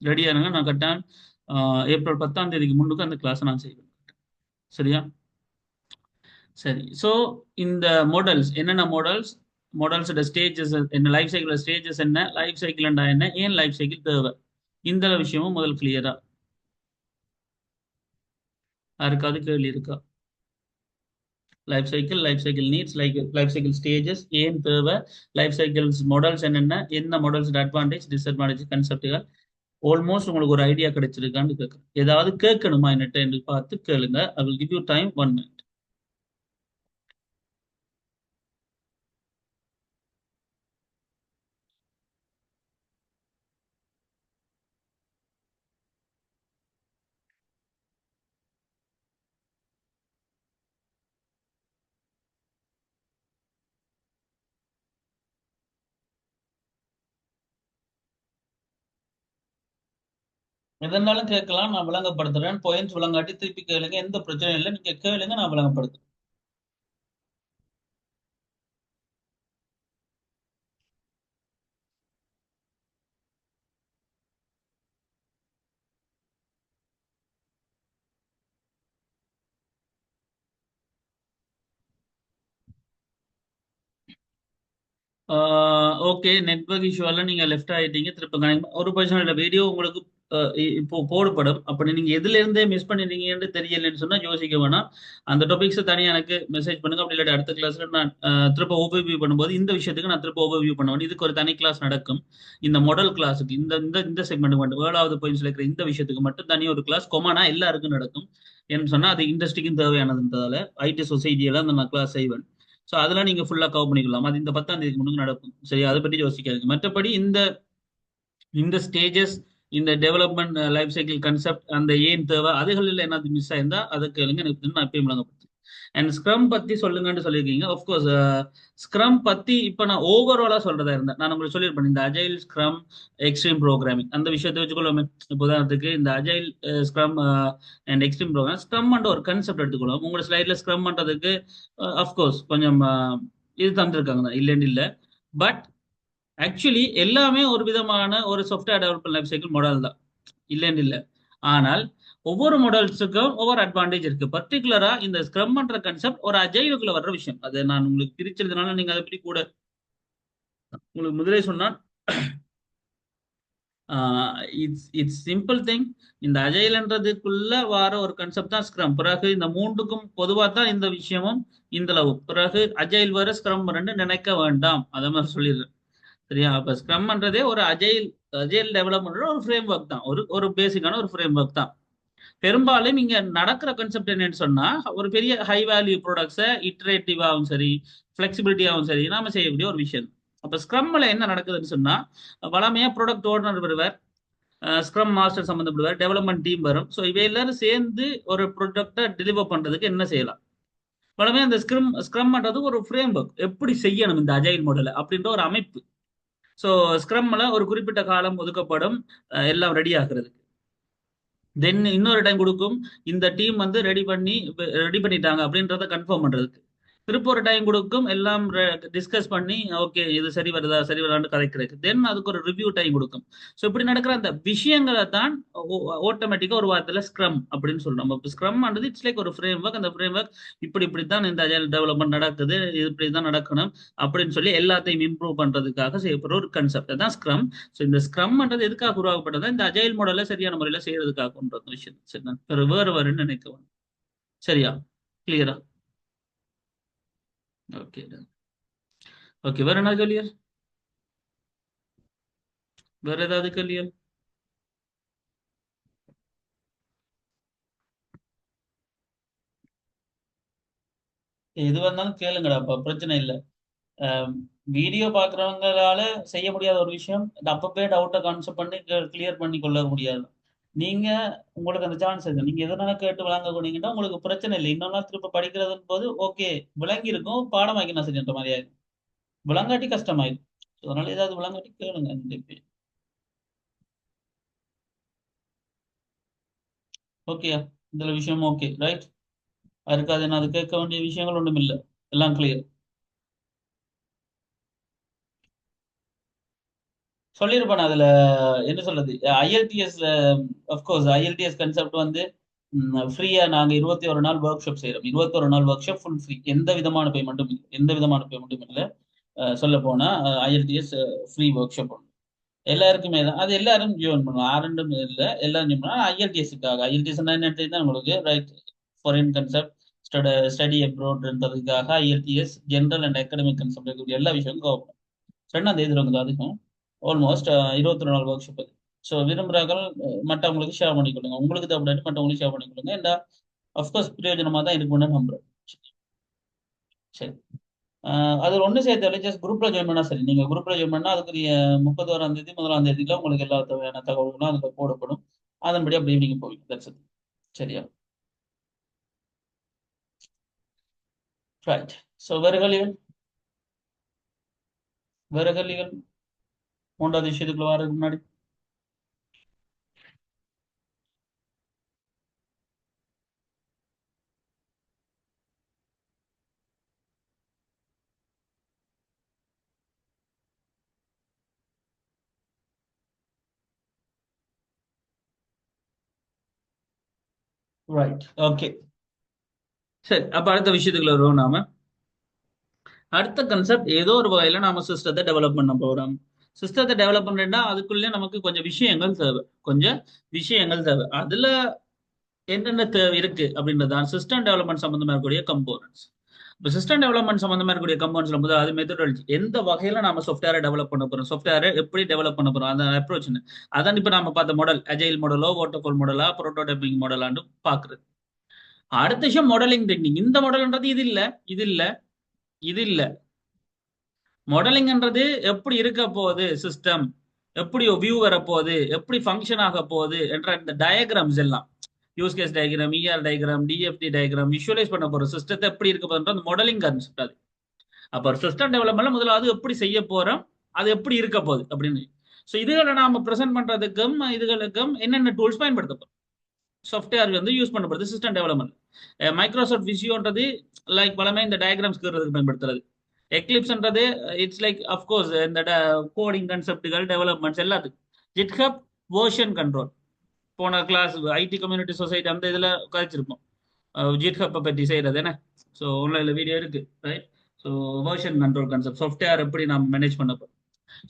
ரெடியா இருங்க. நான் கட்டாயம் ஏப்ரல் 10ஆம் தேதிக்கு முன்னுக்கு அந்த கிளாஸை நான் செய்வேன். சரியா? சரி. ஸோ இந்த மாடல்ஸ் என்னென்ன மாடல்ஸோட ஸ்டேஜஸ் என்ன, லைஃப் சைக்கிள் ஸ்டேஜஸ் என்ன, லைஃப் சைக்கிள் என்ன, ஏன் லைஃப் சைக்கிள் தேவை, இந்த விஷயமும் முதல் கிளியரா யாருக்காவது கேள்வி இருக்கா? Life cycle needs, life cycle stages ஏன் தேவை, லைஃப் சைக்கிள்ஸ் மாடல்ஸ் என்னென்ன, என்ன மாடல்ஸ் அட்வான்டேஜ் டிஸ்அட்வான்டேஜ் கான்செப்டுகள், ஆல்மோஸ்ட் உங்களுக்கு ஒரு ஐடியா கிடைச்சிருக்கான்னு கேட்குறேன். ஏதாவது கேட்கணுமா என்னட்ட என்று பார்த்து கேளுங்க. I will give you time 1 minute. எதனாலும் கேட்கலாம், நான் விளங்கப்படுத்துறேன். பாயிண்ட்ஸ் விளங்காட்டி திருப்பி கேளுங்க, எந்த பிரச்சனையும் இல்லை. நீங்க கேளுங்க, நான் விளங்கப்படுத்துறேன். ஓகே, நெட்வொர்க் இஷ்யூவால நீங்க லெஃப்ட் ஆயிட்டீங்க. திருப்ப ஒரு பிரச்சனை இல்லை. வீடியோ உங்களுக்கு இப்போ போடப்படும். அப்படி நீங்க எதுல இருந்தே மிஸ் பண்ணிட்டீங்கன்னு தெரியலன்னு சொன்னா யோசிக்க வேணாம். அந்த டாபிக்ஸ் தனியா எனக்கு மெசேஜ் பண்ணுங்க. அப்படி இல்லாட்டி அடுத்த கிளாஸ்ல நான் திருப்ப ஓவர்வியூ பண்ணும்போது இந்த விஷயத்துக்கு நான் திருப்ப ஓவர்வியூ பண்ணுவேன். இதுக்கு ஒரு தனி கிளாஸ் நடக்கும். இந்த மாடல் கிளாஸுக்கு இந்த இந்த இந்த செக்மெண்ட் மட்டும் 7வது பாயிண்ட்ஸ்ல இருக்கிற இந்த விஷயத்துக்கு மட்டும் தனி ஒரு கிளாஸ் கொமானா எல்லாருக்கும் நடக்கும். ஏன்னு சொன்னா அது இண்டஸ்ட்ரிக்கும் தேவையானதுன்றதால ஐடி சொசைட்டியெல்லாம் அந்த நான் கிளாஸ் செய்வேன். ஸோ அதெல்லாம் நீங்க ஃபுல்லா கவர் பண்ணிக்கலாம். அது இந்த 10ஆம் தேதிக்கு முன்னாடி நடக்கும். சரி, அதை பற்றி யோசிக்காதுங்க. மற்றபடி இந்த இந்த ஸ்டேஜஸ், இந்த டெவலப்மெண்ட் லைஃப் சைக்கிள் கன்செப்ட், அந்த ஏன் தேவை, அதுகளில் என்னது மிஸ் ஆயிருந்தா அதை கேளுங்க. எனக்கு தெரிஞ்சு நான் எப்பயும் விளங்கப்படுத்துறேன். அண்ட் ஸ்க்ரம் பத்தி சொல்லுங்கன்னு சொல்லியிருக்கீங்க. ஆஃப்கோர்ஸ் ஸ்க்ரம் பத்தி இப்போ நான் ஓவராலா சொல்றதா இருந்தேன். நான் உங்களுக்கு சொல்லியிருப்பேன் இந்த அஜைல் ஸ்க்ரம் எக்ஸ்ட்ரீம் ப்ரோக்ராமிங் அந்த விஷயத்தை வச்சுக்கொள்ளுமே. இப்போ உதாரணத்துக்கு இந்த agile scrum and extreme program, scrum பண்ற ஒரு கன்செப்ட் எடுத்துக்கொள்ளும். உங்களோட ஸ்லைட்ல ஸ்க்ரம் பண்றதுக்கு அஃப்கோர்ஸ் கொஞ்சம் இது தந்திருக்காங்க தான், இல்லைன்னு இல்லை. பட் ஆக்சுவலி எல்லாமே ஒரு விதமான ஒரு software development life cycle model தான், இல்லைன்னு இல்லை. ஆனால் ஒவ்வொரு மாடல்ஸுக்கும் ஒவ்வொரு அட்வான்டேஜ் இருக்கு. பர்டிகுலரா இந்த ஸ்க்ரம் பண்ற கன்செப்ட் ஒரு அஜைலுக்குள்ள வர்ற விஷயம். அதை நான் உங்களுக்கு பிரிச்சதுனால நீங்க அதை பற்றி கூட உங்களுக்கு முதலே சொன்னால் இட்ஸ் இட்ஸ் சிம்பிள் திங். இந்த அஜைல்ன்றதுக்குள்ள வர ஒரு கன்செப்ட் தான் ஸ்க்ரம். பிறகு இந்த மூன்றுக்கும் பொதுவாக தான் இந்த விஷயமும் இந்த லவ். பிறகு அஜைல் வேற ஸ்க்ரம் ரெண்டு நினைக்க வேண்டாம், அதை மாதிரி சொல்லிடுறேன். சரியா? அப்ப ஸ்க்ரம் பண்றதே ஒரு அஜைல் அஜைல் டெவலப்மெண்ட் ஒரு ஃப்ரேம் ஒர்க் தான், ஒரு பேசிக்கான ஒரு ஃப்ரேம் ஒர்க் தான். பெரும்பாலும் இங்க நடக்கிற கான்செப்ட் என்னன்னு சொன்னா, ஒரு பெரிய ஹை வேல்யூ ப்ராடக்ட்ஸை இட்ரேட்டிவாகவும் சரி, ஃபிளெக்சிபிலிட்டியாகவும் சரி நாம செய்யக்கூடிய ஒரு விஷயம். அப்ப ஸ்க்ரம்ல என்ன நடக்குதுன்னு சொன்னா, வளமையா ப்ராடக்ட் ஓனர் வருவார், ஸ்க்ரம் மாஸ்டர் சம்மந்தப்படுவார், டெவலப்மெண்ட் டீம் வரும். ஸோ இவை எல்லாரும் சேர்ந்து ஒரு ப்ராடக்டை டெலிவர் பண்றதுக்கு என்ன செய்யலாம். வளமையா இந்த ஸ்க்ரம்ன்றது ஒரு ஃப்ரேம் ஒர்க், எப்படி செய்யணும் இந்த அஜைல் மாடலை அப்படின்ற ஒரு அமைப்பு. ஸோ ஸ்க்ரம்ல ஒரு குறிப்பிட்ட காலம் ஒதுக்கப்படும் எல்லாம் ரெடி ஆகுறது. தென் இன்னொரு டைம் கொடுக்கும், இந்த டீம் வந்து ரெடி பண்ணிட்டாங்க அப்படின்றத கன்ஃபார்ம் பண்றதுக்கு. திருப்ப ஒரு டைம் கொடுக்கும், எல்லாம் டிஸ்கஸ் பண்ணி ஓகே இது சரி வருதா சரி வரான்னு கதைக்கிறதுக்கு. தென் அதுக்கு ஒரு ரிவ்யூ டைம் கொடுக்கும். ஸோ இப்படி நடக்கிற அந்த விஷயங்களை தான் ஆட்டோமேட்டிக்கா ஒரு வாரத்தில் ஸ்க்ரம் அப்படின்னு சொல்றோம். இப்போ ஸ்க்ரம் ஆனது இட்ஸ் லைக் ஒரு ஃப்ரேம் ஒர்க். அந்த ஃப்ரேம் ஒர்க் இப்படி தான் இந்த அஜைல் டெவலப்மெண்ட் நடக்குது, இது இப்படி தான் நடக்கணும் அப்படின்னு சொல்லி எல்லாத்தையும் இம்ப்ரூவ் பண்றதுக்காக செய்யப்படுற ஒரு கன்செப்ட் தான் ஸ்க்ரம். ஸோ இந்த ஸ்க்ரம்ன்றது எதுக்காக உருவாக்கப்பட்டதா, இந்த அஜைல் மாடலை சரியான முறையில் செய்யறதுக்காகன்ற விஷயம். சரி, நான் வேறு வேறுன்னு நினைக்கிறேன். சரியா? கிளியரா? Okay, okay. வேற என்ன கேள்வி? வேற ஏதாவது கேள்வி? எது வந்தாலும் கேளுங்கடாப்பா, பிரச்சனை இல்லை. வீடியோ பார்க்குறவங்களால செய்ய முடியாத ஒரு விஷயம், இந்த அப்பப்பே டவுட்டை கான்செப்ட் பண்ணி கிளியர் பண்ணி கொள்ள முடியாது. நீங்க உங்களுக்கு அந்த சான்ஸ் இருக்கு. நீங்க எதனால கேட்டு விளங்க போனீங்கன்னா உங்களுக்கு பிரச்சனை இல்லை. இன்னொரு நாள் திருப்ப படிக்கிறதுன்னு போது ஓகே விளங்கி இருக்கும், பாடமாக்கி நான் செஞ்ச மாதிரி ஆயிடும். விளங்காட்டி கஷ்டமாயிடும். அதனால ஏதாவது விளங்காட்டி கேளுங்க. ஓகே, இந்த விஷயம் ஓகே ரைட். அதுக்காக என்ன அது கேட்க வேண்டிய விஷயங்கள் ஒன்றும் இல்லை, எல்லாம் கிளியர். சொல்லியிருப்பேன் அதுல. என்ன சொல்றது, ஐஎல்டிஎஸ், அஃப்கோர்ஸ் ஐஎல்டிஎஸ் கன்செப்ட் வந்து ஃப்ரீயா நாங்க 21 நாள் ஒர்க் ஷாப் செய்யறோம். 21 நாள் ஒர்க் ஷாப் ஃபுல் ஃப்ரீ, எந்த விதமான பேமெண்ட்டும் இல்லை, எந்த விதமான பேமெண்ட்டும் இல்லை. சொல்ல போனா ஐஎல்டிஎஸ் ஃப்ரீ ஒர்க் ஷாப் ஒன்று எல்லாருக்குமே தான். அது எல்லாரும் ஜாயின் பண்ணுவோம், ஆரண்டும் இல்லை, எல்லாரும் ஜாயின் பண்ணுவோம். ஐஎல்டிஎஸ்க்காக, ஐஎல்டிஎஸ் என்ன தான் உங்களுக்கு ரைட். ஃபாரின் கன்செப்ட், ஸ்டடி அப்ரோட்ன்றதுக்காக IELTS general and academic concept இருக்கக்கூடிய எல்லா விஷயமும் கவர் பண்ணும். 2ஆம் தேதி வந்து அதுக்கும் ஆல்மோஸ்ட் 24 ஒர்க் ஷாப் அது. ஸோ விரும்புகிறார்கள் மற்றவங்களுக்கு ஷேர் பண்ணிக்கொள்ளுங்க, உங்களுக்கு தேவைப்படாது மற்றவங்களுக்கு ஷேர் பண்ணிக்கொள்ளுங்க. ஏன்னா அஃப்கோர்ஸ் பிரயோஜனமாக தான் இருக்கும்னு நம்புறேன். சரி, அதில் ஒன்று சேர்த்து ஜஸ்ட் குரூப்பில் ஜாயின் பண்ணால் சரி. நீங்கள் குரூப்பில் ஜாயின் பண்ணால் அதுக்குரிய 31ஆம் தேதி 1ஆம் தேதியில் உங்களுக்கு எல்லா தேவையான தகவல்களும் அதில் போடப்படும். அதன்படி அப்படி நீங்கள் போவீங்க. That's it. சரியா? ரைட். ஸோ வேறு கேள்விகள்? வேறு கேள்விகள் 3வது விஷயத்துக்குள்ள வரதுக்கு முன்னாடி? Right, okay. சரி, அப்ப அடுத்த விஷயத்துக்குள்ள வருவோம் நாம. அடுத்த கன்செப்ட், ஏதோ ஒரு வகையில நாம சிஸ்டத்தை டெவலப் பண்ண போறோம். சிஸ்டத்தை டெவலப் பண்றேன்னா அதுக்குள்ளே நமக்கு கொஞ்சம் விஷயங்கள் தேவை. கொஞ்சம் விஷயங்கள் தேவை. அதுல என்னென்ன தேவை இருக்கு அப்படின்றதான் சிஸ்டம் டெவலப்மெண்ட் சம்பந்தமா இருக்கக்கூடிய கம்போனன்ட்ஸ். இப்போ சிஸ்டம் டெவலப்மெண்ட் சம்பந்தமா இருக்கக்கூடிய கம்போனன்ட்ஸ்ல முதல் அது மெத்தடாலஜி. எந்த வகையில நாம சாஃப்ட்வேரை டெவலப் பண்ண போறோம், சாஃப்ட்வேரை எப்படி டெவலப் பண்ண போறோம், அந்த அப்ரோச். அதான் இப்ப நாம பார்த்த மாடல், அஜைல் மாடலோ வாட்டர்ஃபால் மாடலா புரோட்டோடைப்பிங் மாடலான்னு பாக்குறது. அடுத்த விஷயம் மாடலிங் டெக்னிக். இந்த மாடல்ன்றது இது இல்ல, இது இல்ல, இது இல்ல. மாடலிங்ன்றது எப்படி இருக்க போகுது, சிஸ்டம் எப்படி வியூ வரப்போகுது, எப்படி ஃபங்க்ஷன் ஆக போகுது என்ற இந்த டயக்ராம்ஸ் எல்லாம், use case diagram, ER diagram, DFT diagram, visualise பண்ண போற சிஸ்டத்தை எப்படி இருக்க போகுதுன்ற அந்த மாடலிங் கான்செப்ட் அது. அப்போ ஒரு சிஸ்டம் டெவலப்மெண்ட்ல முதல்ல எப்படி செய்ய போறோம், அது எப்படி இருக்க போகுது அப்படின்னு. ஸோ இதுகளை நாம ப்ரெசென்ட் பண்றதுக்கும் இதுகளுக்கும் என்னென்ன டூல்ஸ் பயன்படுத்த போறோம். சாஃப்ட்வேர் வந்து யூஸ் பண்ணப்படுது சிஸ்டம் டெவலப்மெண்ட். மைக்ரோசாஃப்ட் விசியோன்றது லைக் பலமே இந்த டயக்ராம்ஸ்க்கு பயன்படுத்துறது. எக்லிப்ஸ்ன்றது இட்ஸ் லைக் அஃப்கோர்ஸ் இந்த கோடிங் கன்செப்டுகள் டெவலப்மெண்ட்ஸ் எல்லாத்துக்கும். ஜிட்ஹப் வேர்ஷன் கண்ட்ரோல், போன கிளாஸ் IT கம்யூனிட்டி சொசைட்டி அந்த இதில் கழிச்சிருப்போம் ஜிட்ஹப்பை பற்றி செய்கிறது என்ன. ஸோ ஆன்லைனில் வீடியோ இருக்கு, right. So version control concept, software எப்படி நம்ம மேனேஜ் பண்ண போறோம்.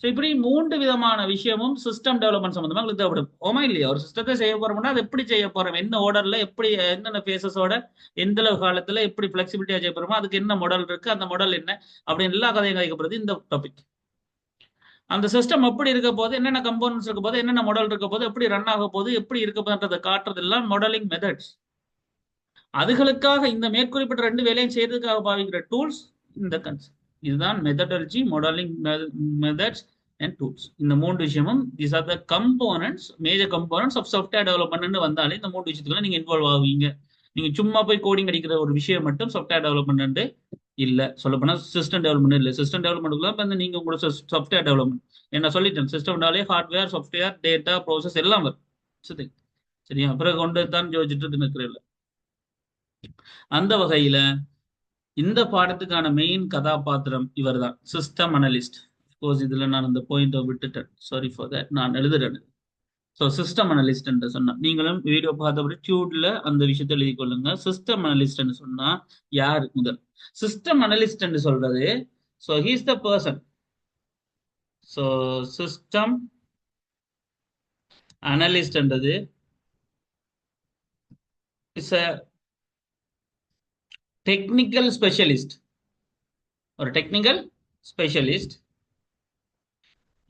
ஸோ இப்படி 3 விதமான விஷயமும் சிஸ்டம் டெவலப்மெண்ட் சம்பந்தமா உங்களுக்கு தேவைப்படும். ஓமா இல்லையா? ஒரு சிஸ்டத்தை செய்ய போறோம்னா அது எப்படி செய்ய போறோம், என்ன ஆர்டர்ல, எப்படி என்னென்ன ஃபேஸஸோட, எந்த அளவு காலத்துல எப்படி பிளெக்சிபிலிட்டியா செய்ய போறோமோ, அதுக்கு என்ன மாடல் இருக்கு, அந்த மாடல் என்ன அப்படின்னு எல்லா கதையும் கேட்கப்படுது இந்த டாபிக். அந்த சிஸ்டம் எப்படி இருக்க போது, என்னென்ன கம்போனன்ட்ஸ் இருக்க போது, என்னென்ன மாடல் இருக்க போது, எப்படி ரன் ஆக போது, எப்படி இருக்க போதுன்றதை காட்டுறது எல்லாம் மாடலிங் மெத்தட்ஸ். அதுகளுக்காக இந்த மேற்குறிப்பிட்ட 2 வேலையும் செய்யறதுக்காக பாவிக்கிற டூல்ஸ் இந்த கன்செப்ட். இதுதான் methodology, modelling methods and tools. இந்த 3 விஷயமும் these are the components, major components of software development வந்தாலே இந்த 3 விஷயத்துல நீங்க இன்வால்வ் ஆவீங்க. நீங்க சும்மா போய் கோடிங் அடிக்கிற ஒரு விஷயம் மட்டும் சாஃப்ட்வேர் டெவலப்மெண்ட் இல்ல. சொல்லப்போனா சிஸ்டம் டெவலப்மெண்ட் இல்ல. சிஸ்டம் டெவலப்மெண்ட்குள்ள வந்து நீங்க உங்களோட சாஃப்ட்வேர் டெவலப்மெண்ட் என்ன சொல்லிட்டேன். சிஸ்டம்னாலே ஹார்ட்வேர், சாஃப்ட்வேர், டேட்டா, ப்ரோசஸ் எல்லாம் வரும். சரி, சரியா? அப்புறம் கொண்டு தான் யோசிச்சுட்டு இருக்கிறேன். அந்த வகையில இந்த பாடத்துக்கான மெயின் கதாபாத்திரம் இவர் தான், சிஸ்டம் அனலிஸ்ட். கோர்ஸ் இதுல நான் இந்த பாயிண்ட் விட்டுட்டேன், சாரி ஃபார் தட். நான் எழுதுறேன். ஸோ சிஸ்டம் அனலிஸ்ட் என்று சொன்னா நீங்களும் வீடியோ பார்த்தபடி டியூட்ல அந்த விஷயத்தை எழுதி கொள்ளுங்க. சிஸ்டம் அனலிஸ்ட் சொன்னா யார்? முதல் சிஸ்டம் அனலிஸ்ட் சொல்றது, so he's the person. So system அனலிஸ்ட்ன்றது இஸ் அ டெக்னிக்கல் ஸ்பெஷலிஸ்ட். ஒரு டெக்னிக்கல் ஸ்பெஷலிஸ்ட்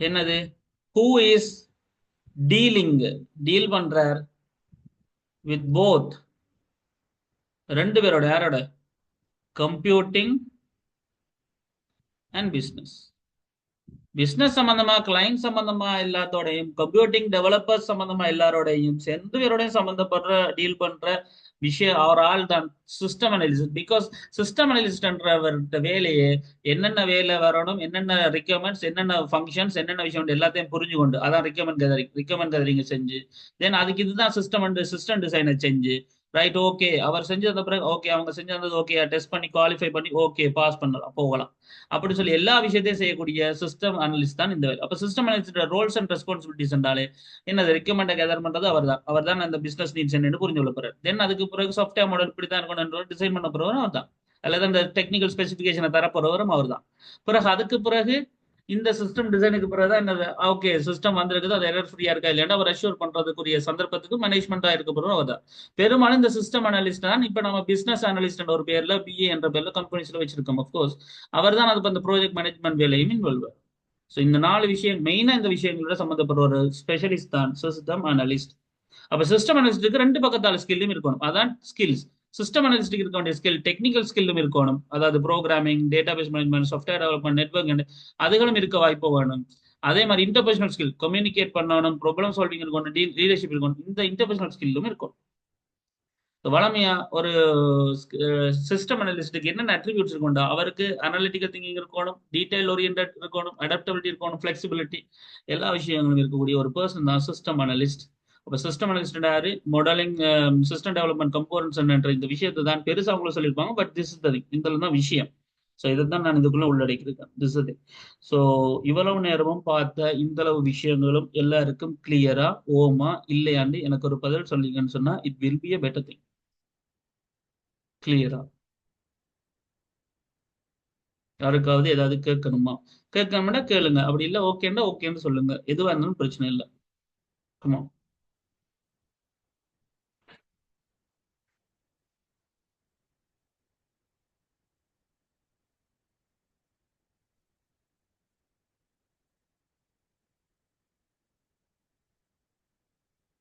என்னது, ஹூ இஸ் டீல் பண்றார் வித் போத், 2 பேரோட, யாரோட? Computing and business. பிசினஸ் சம்பந்தமா, கிளைண்ட் சம்பந்தமா எல்லாத்தோடையும், கம்ப்யூட்டிங் டெவலப்பர்ஸ் சம்பந்தமா எல்லாரோடையும், 2 பேரோடையும் சம்பந்தப்படுற டீல் பண்ற விஷயம் அவர் ஆள் தான் சிஸ்டம் அனலிஸ்ட். பிகாஸ் சிஸ்டம் அனலிஸ்ட்ன்ற வேலையே என்னென்ன வேலை வரணும், என்னென்ன ரிக்யர்மெண்ட்ஸ், என்னென்ன ஃபங்க்ஷன்ஸ், என்னென்ன விஷயம் எல்லாத்தையும் புரிஞ்சு கொண்டு, அதான் ரிக்யர்மெண்ட் கதரிங் செஞ்சு, தென் அதுக்கு இதுதான் சிஸ்டம் டிசைனை செஞ்சு, ரைட், ஓகே அவர் செஞ்சு வந்த பிறகு ஓகே, அவங்க செஞ்சு வந்தது ஓகே, டெஸ்ட் பண்ணி குவாலிஃபை பண்ணி ஓகே பாஸ் பண்ணலாம், போகலாம் அப்படி சொல்லி எல்லா விஷயத்தையும் செய்யக்கூடிய சிஸ்டம் அனலிஸ்ட் தான் இந்த வேலை. அப்ப system analyst roles and responsibilities என்றாலே என்னது, ரெக்கமெண்ட் கேதர் பண்றது அவர் தான் அந்த பிசினஸ் நீட்ஸ் என்னன்னு புரிஞ்சு கொள்ள போறாரு. தென் அதுக்கு பிறகு சாஃப்ட்வேர் மாடல் இப்படி தான் இருக்கணும் டிசைன் பண்ண போறவரும் அவர் தான், அல்லது அந்த டெக்னிக்கல் ஸ்பெசிபிகேஷனை தர போறவரும் அவர் தான். பிறகு அதுக்கு பிறகு இந்த சிஸ்டம் டிசைனுக்கு பிறகுதான் என்னது ஓகே சிஸ்டம் வந்திருக்குது அது எரர் ஃப்ரீயா இருக்கா இல்லையா அவர் அஷ்யூர் பண்றதுக்குரிய சந்தர்ப்பத்துக்கு மேனேஜ்மெண்டா இருக்க போறோம் அவதான் பெரும்பாலும் இந்த சிஸ்டம் அனலிஸ்ட் தான் இப்ப நம்ம பிசினஸ் அனலிஸ்ட் ஒரு பேர்ல பிஏ என்ற பேர்ல கம்பெனிஸ்ல வச்சிருக்கோம் அப்கோர்ஸ் அவர் தான் அது அந்த ப்ராஜெக்ட் மேனேஜ்மெண்ட் வேலையும் இன்வால்வ். ஸோ இந்த 4 விஷயம் மெயினா இந்த விஷயங்களோட சம்மந்தப்பட்ட ஒரு ஸ்பெஷலிஸ்ட் தான் சிஸ்டம் அனலிஸ்ட். அப்ப சிஸ்டம் அனலிஸ்டுக்கு ரெண்டு பக்கத்தால ஸ்கில்லும் இருக்கணும் அதான் ஸ்கில்ஸ். சிஸ்டம் அனலிஸ்டுக்கு இருக்க வேண்டிய ஸ்கில் டெக்னிக்கல் ஸ்கில்லும் இருக்கணும் அதாவது programming database management software development network அதுகளும் இருக்க வாய்ப்பு வேணும். அதே மாதிரி இன்டர்பர்சனல் ஸ்கில் கம்யூனிகேட் பண்ணணும் ப்ராப்ளம் சால்விங் இருக்கணும் லீடர்ஷிப் இருக்கணும் இந்த இன்டர்பர்சனல் ஸ்கில்லும் இருக்கும். வளமையா ஒரு சிஸ்டம் அனலிஸ்டுக்கு என்னென்ன அட்ரிபியூட்ஸ் இருக்கணும் அவருக்கு அனாலிட்டிக்கல் திங்கிங் இருக்கணும் டீடைல் ஓரியன்ட் இருக்கணும் அடாப்டபிலிட்டி இருக்கணும் ஃபிளெக்சிபிலிட்டி எல்லா விஷயங்களும் இருக்கக்கூடிய ஒரு பர்சன் தான் சிஸ்டம் அனலிஸ்ட். அப்போ சிஸ்டம் அனலிஸ்ட் யாரு மாடலிங் சிஸ்டம் டெவலப்மெண்ட் கம்போனன்ட்ஸ் என்ற இந்த விஷயத்தை தான் பெருசா அவங்களும் சொல்லியிருப்பாங்க but this is the thing இதுல தான் விஷயம். ஸோ இதை தான் நான் இதுக்குள்ள உள்ளடக்கியிருக்கேன் திஸ் இஸ். ஸோ இவ்வளவு நேரமும் பார்த்த இந்த அளவு விஷயங்களும் எல்லாருக்கும் கிளியரா ஓமா இல்லையாண்டு எனக்கு ஒரு பதில் சொன்னீங்கன்னு சொன்னா it will be a better thing. கிளியரா யாருக்காவது ஏதாவது கேட்கணுமா? கேட்கணும்னா கேளுங்க அப்படி இல்லை ஓகேன்னா ஓகேன்னு சொல்லுங்க எதுவா இருந்தாலும் பிரச்சனை இல்லை. ஆமா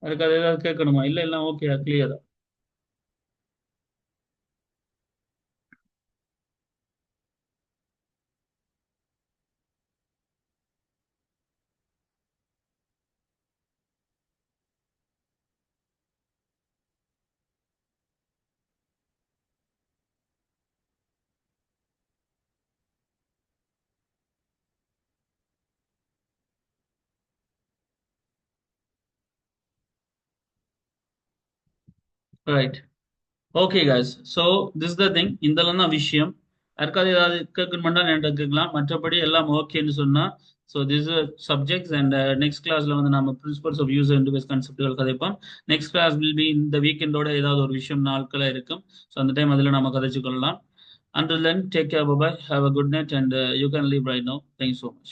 யாருக்காவது ஏதாவது கேட்கணுமா இல்லை எல்லாம் ஓகே கிளியரா? Right. Okay guys so this the thing இதெல்லாம் தான் விஷயம். யாருக்காவது ஏதாவது கேட்கணுமெண்டா என்கிட்ட கேட்கலாம் மற்றபடி எல்லாம் ஓகேன்னு சொன்னா so this subjects and next கிளாஸ்ல வந்து நம்ம பிரின்சிபல்ஸ் ஆஃப் யூசர் இன்டர்ஃபேஸ் கான்செப்ட்கள் கதைப்போம். நெக்ஸ்ட் கிளாஸ் வில் பி இந்த வீக்கெண்டோட ஏதாவது ஒரு விஷயம் நாட்களா இருக்கும். ஸோ அந்த டைம் அதில் நம்ம கதைச்சு கொள்ளலாம். Until then, take care, bye bye. Have a good night, and you can leave right now. Thank you so much.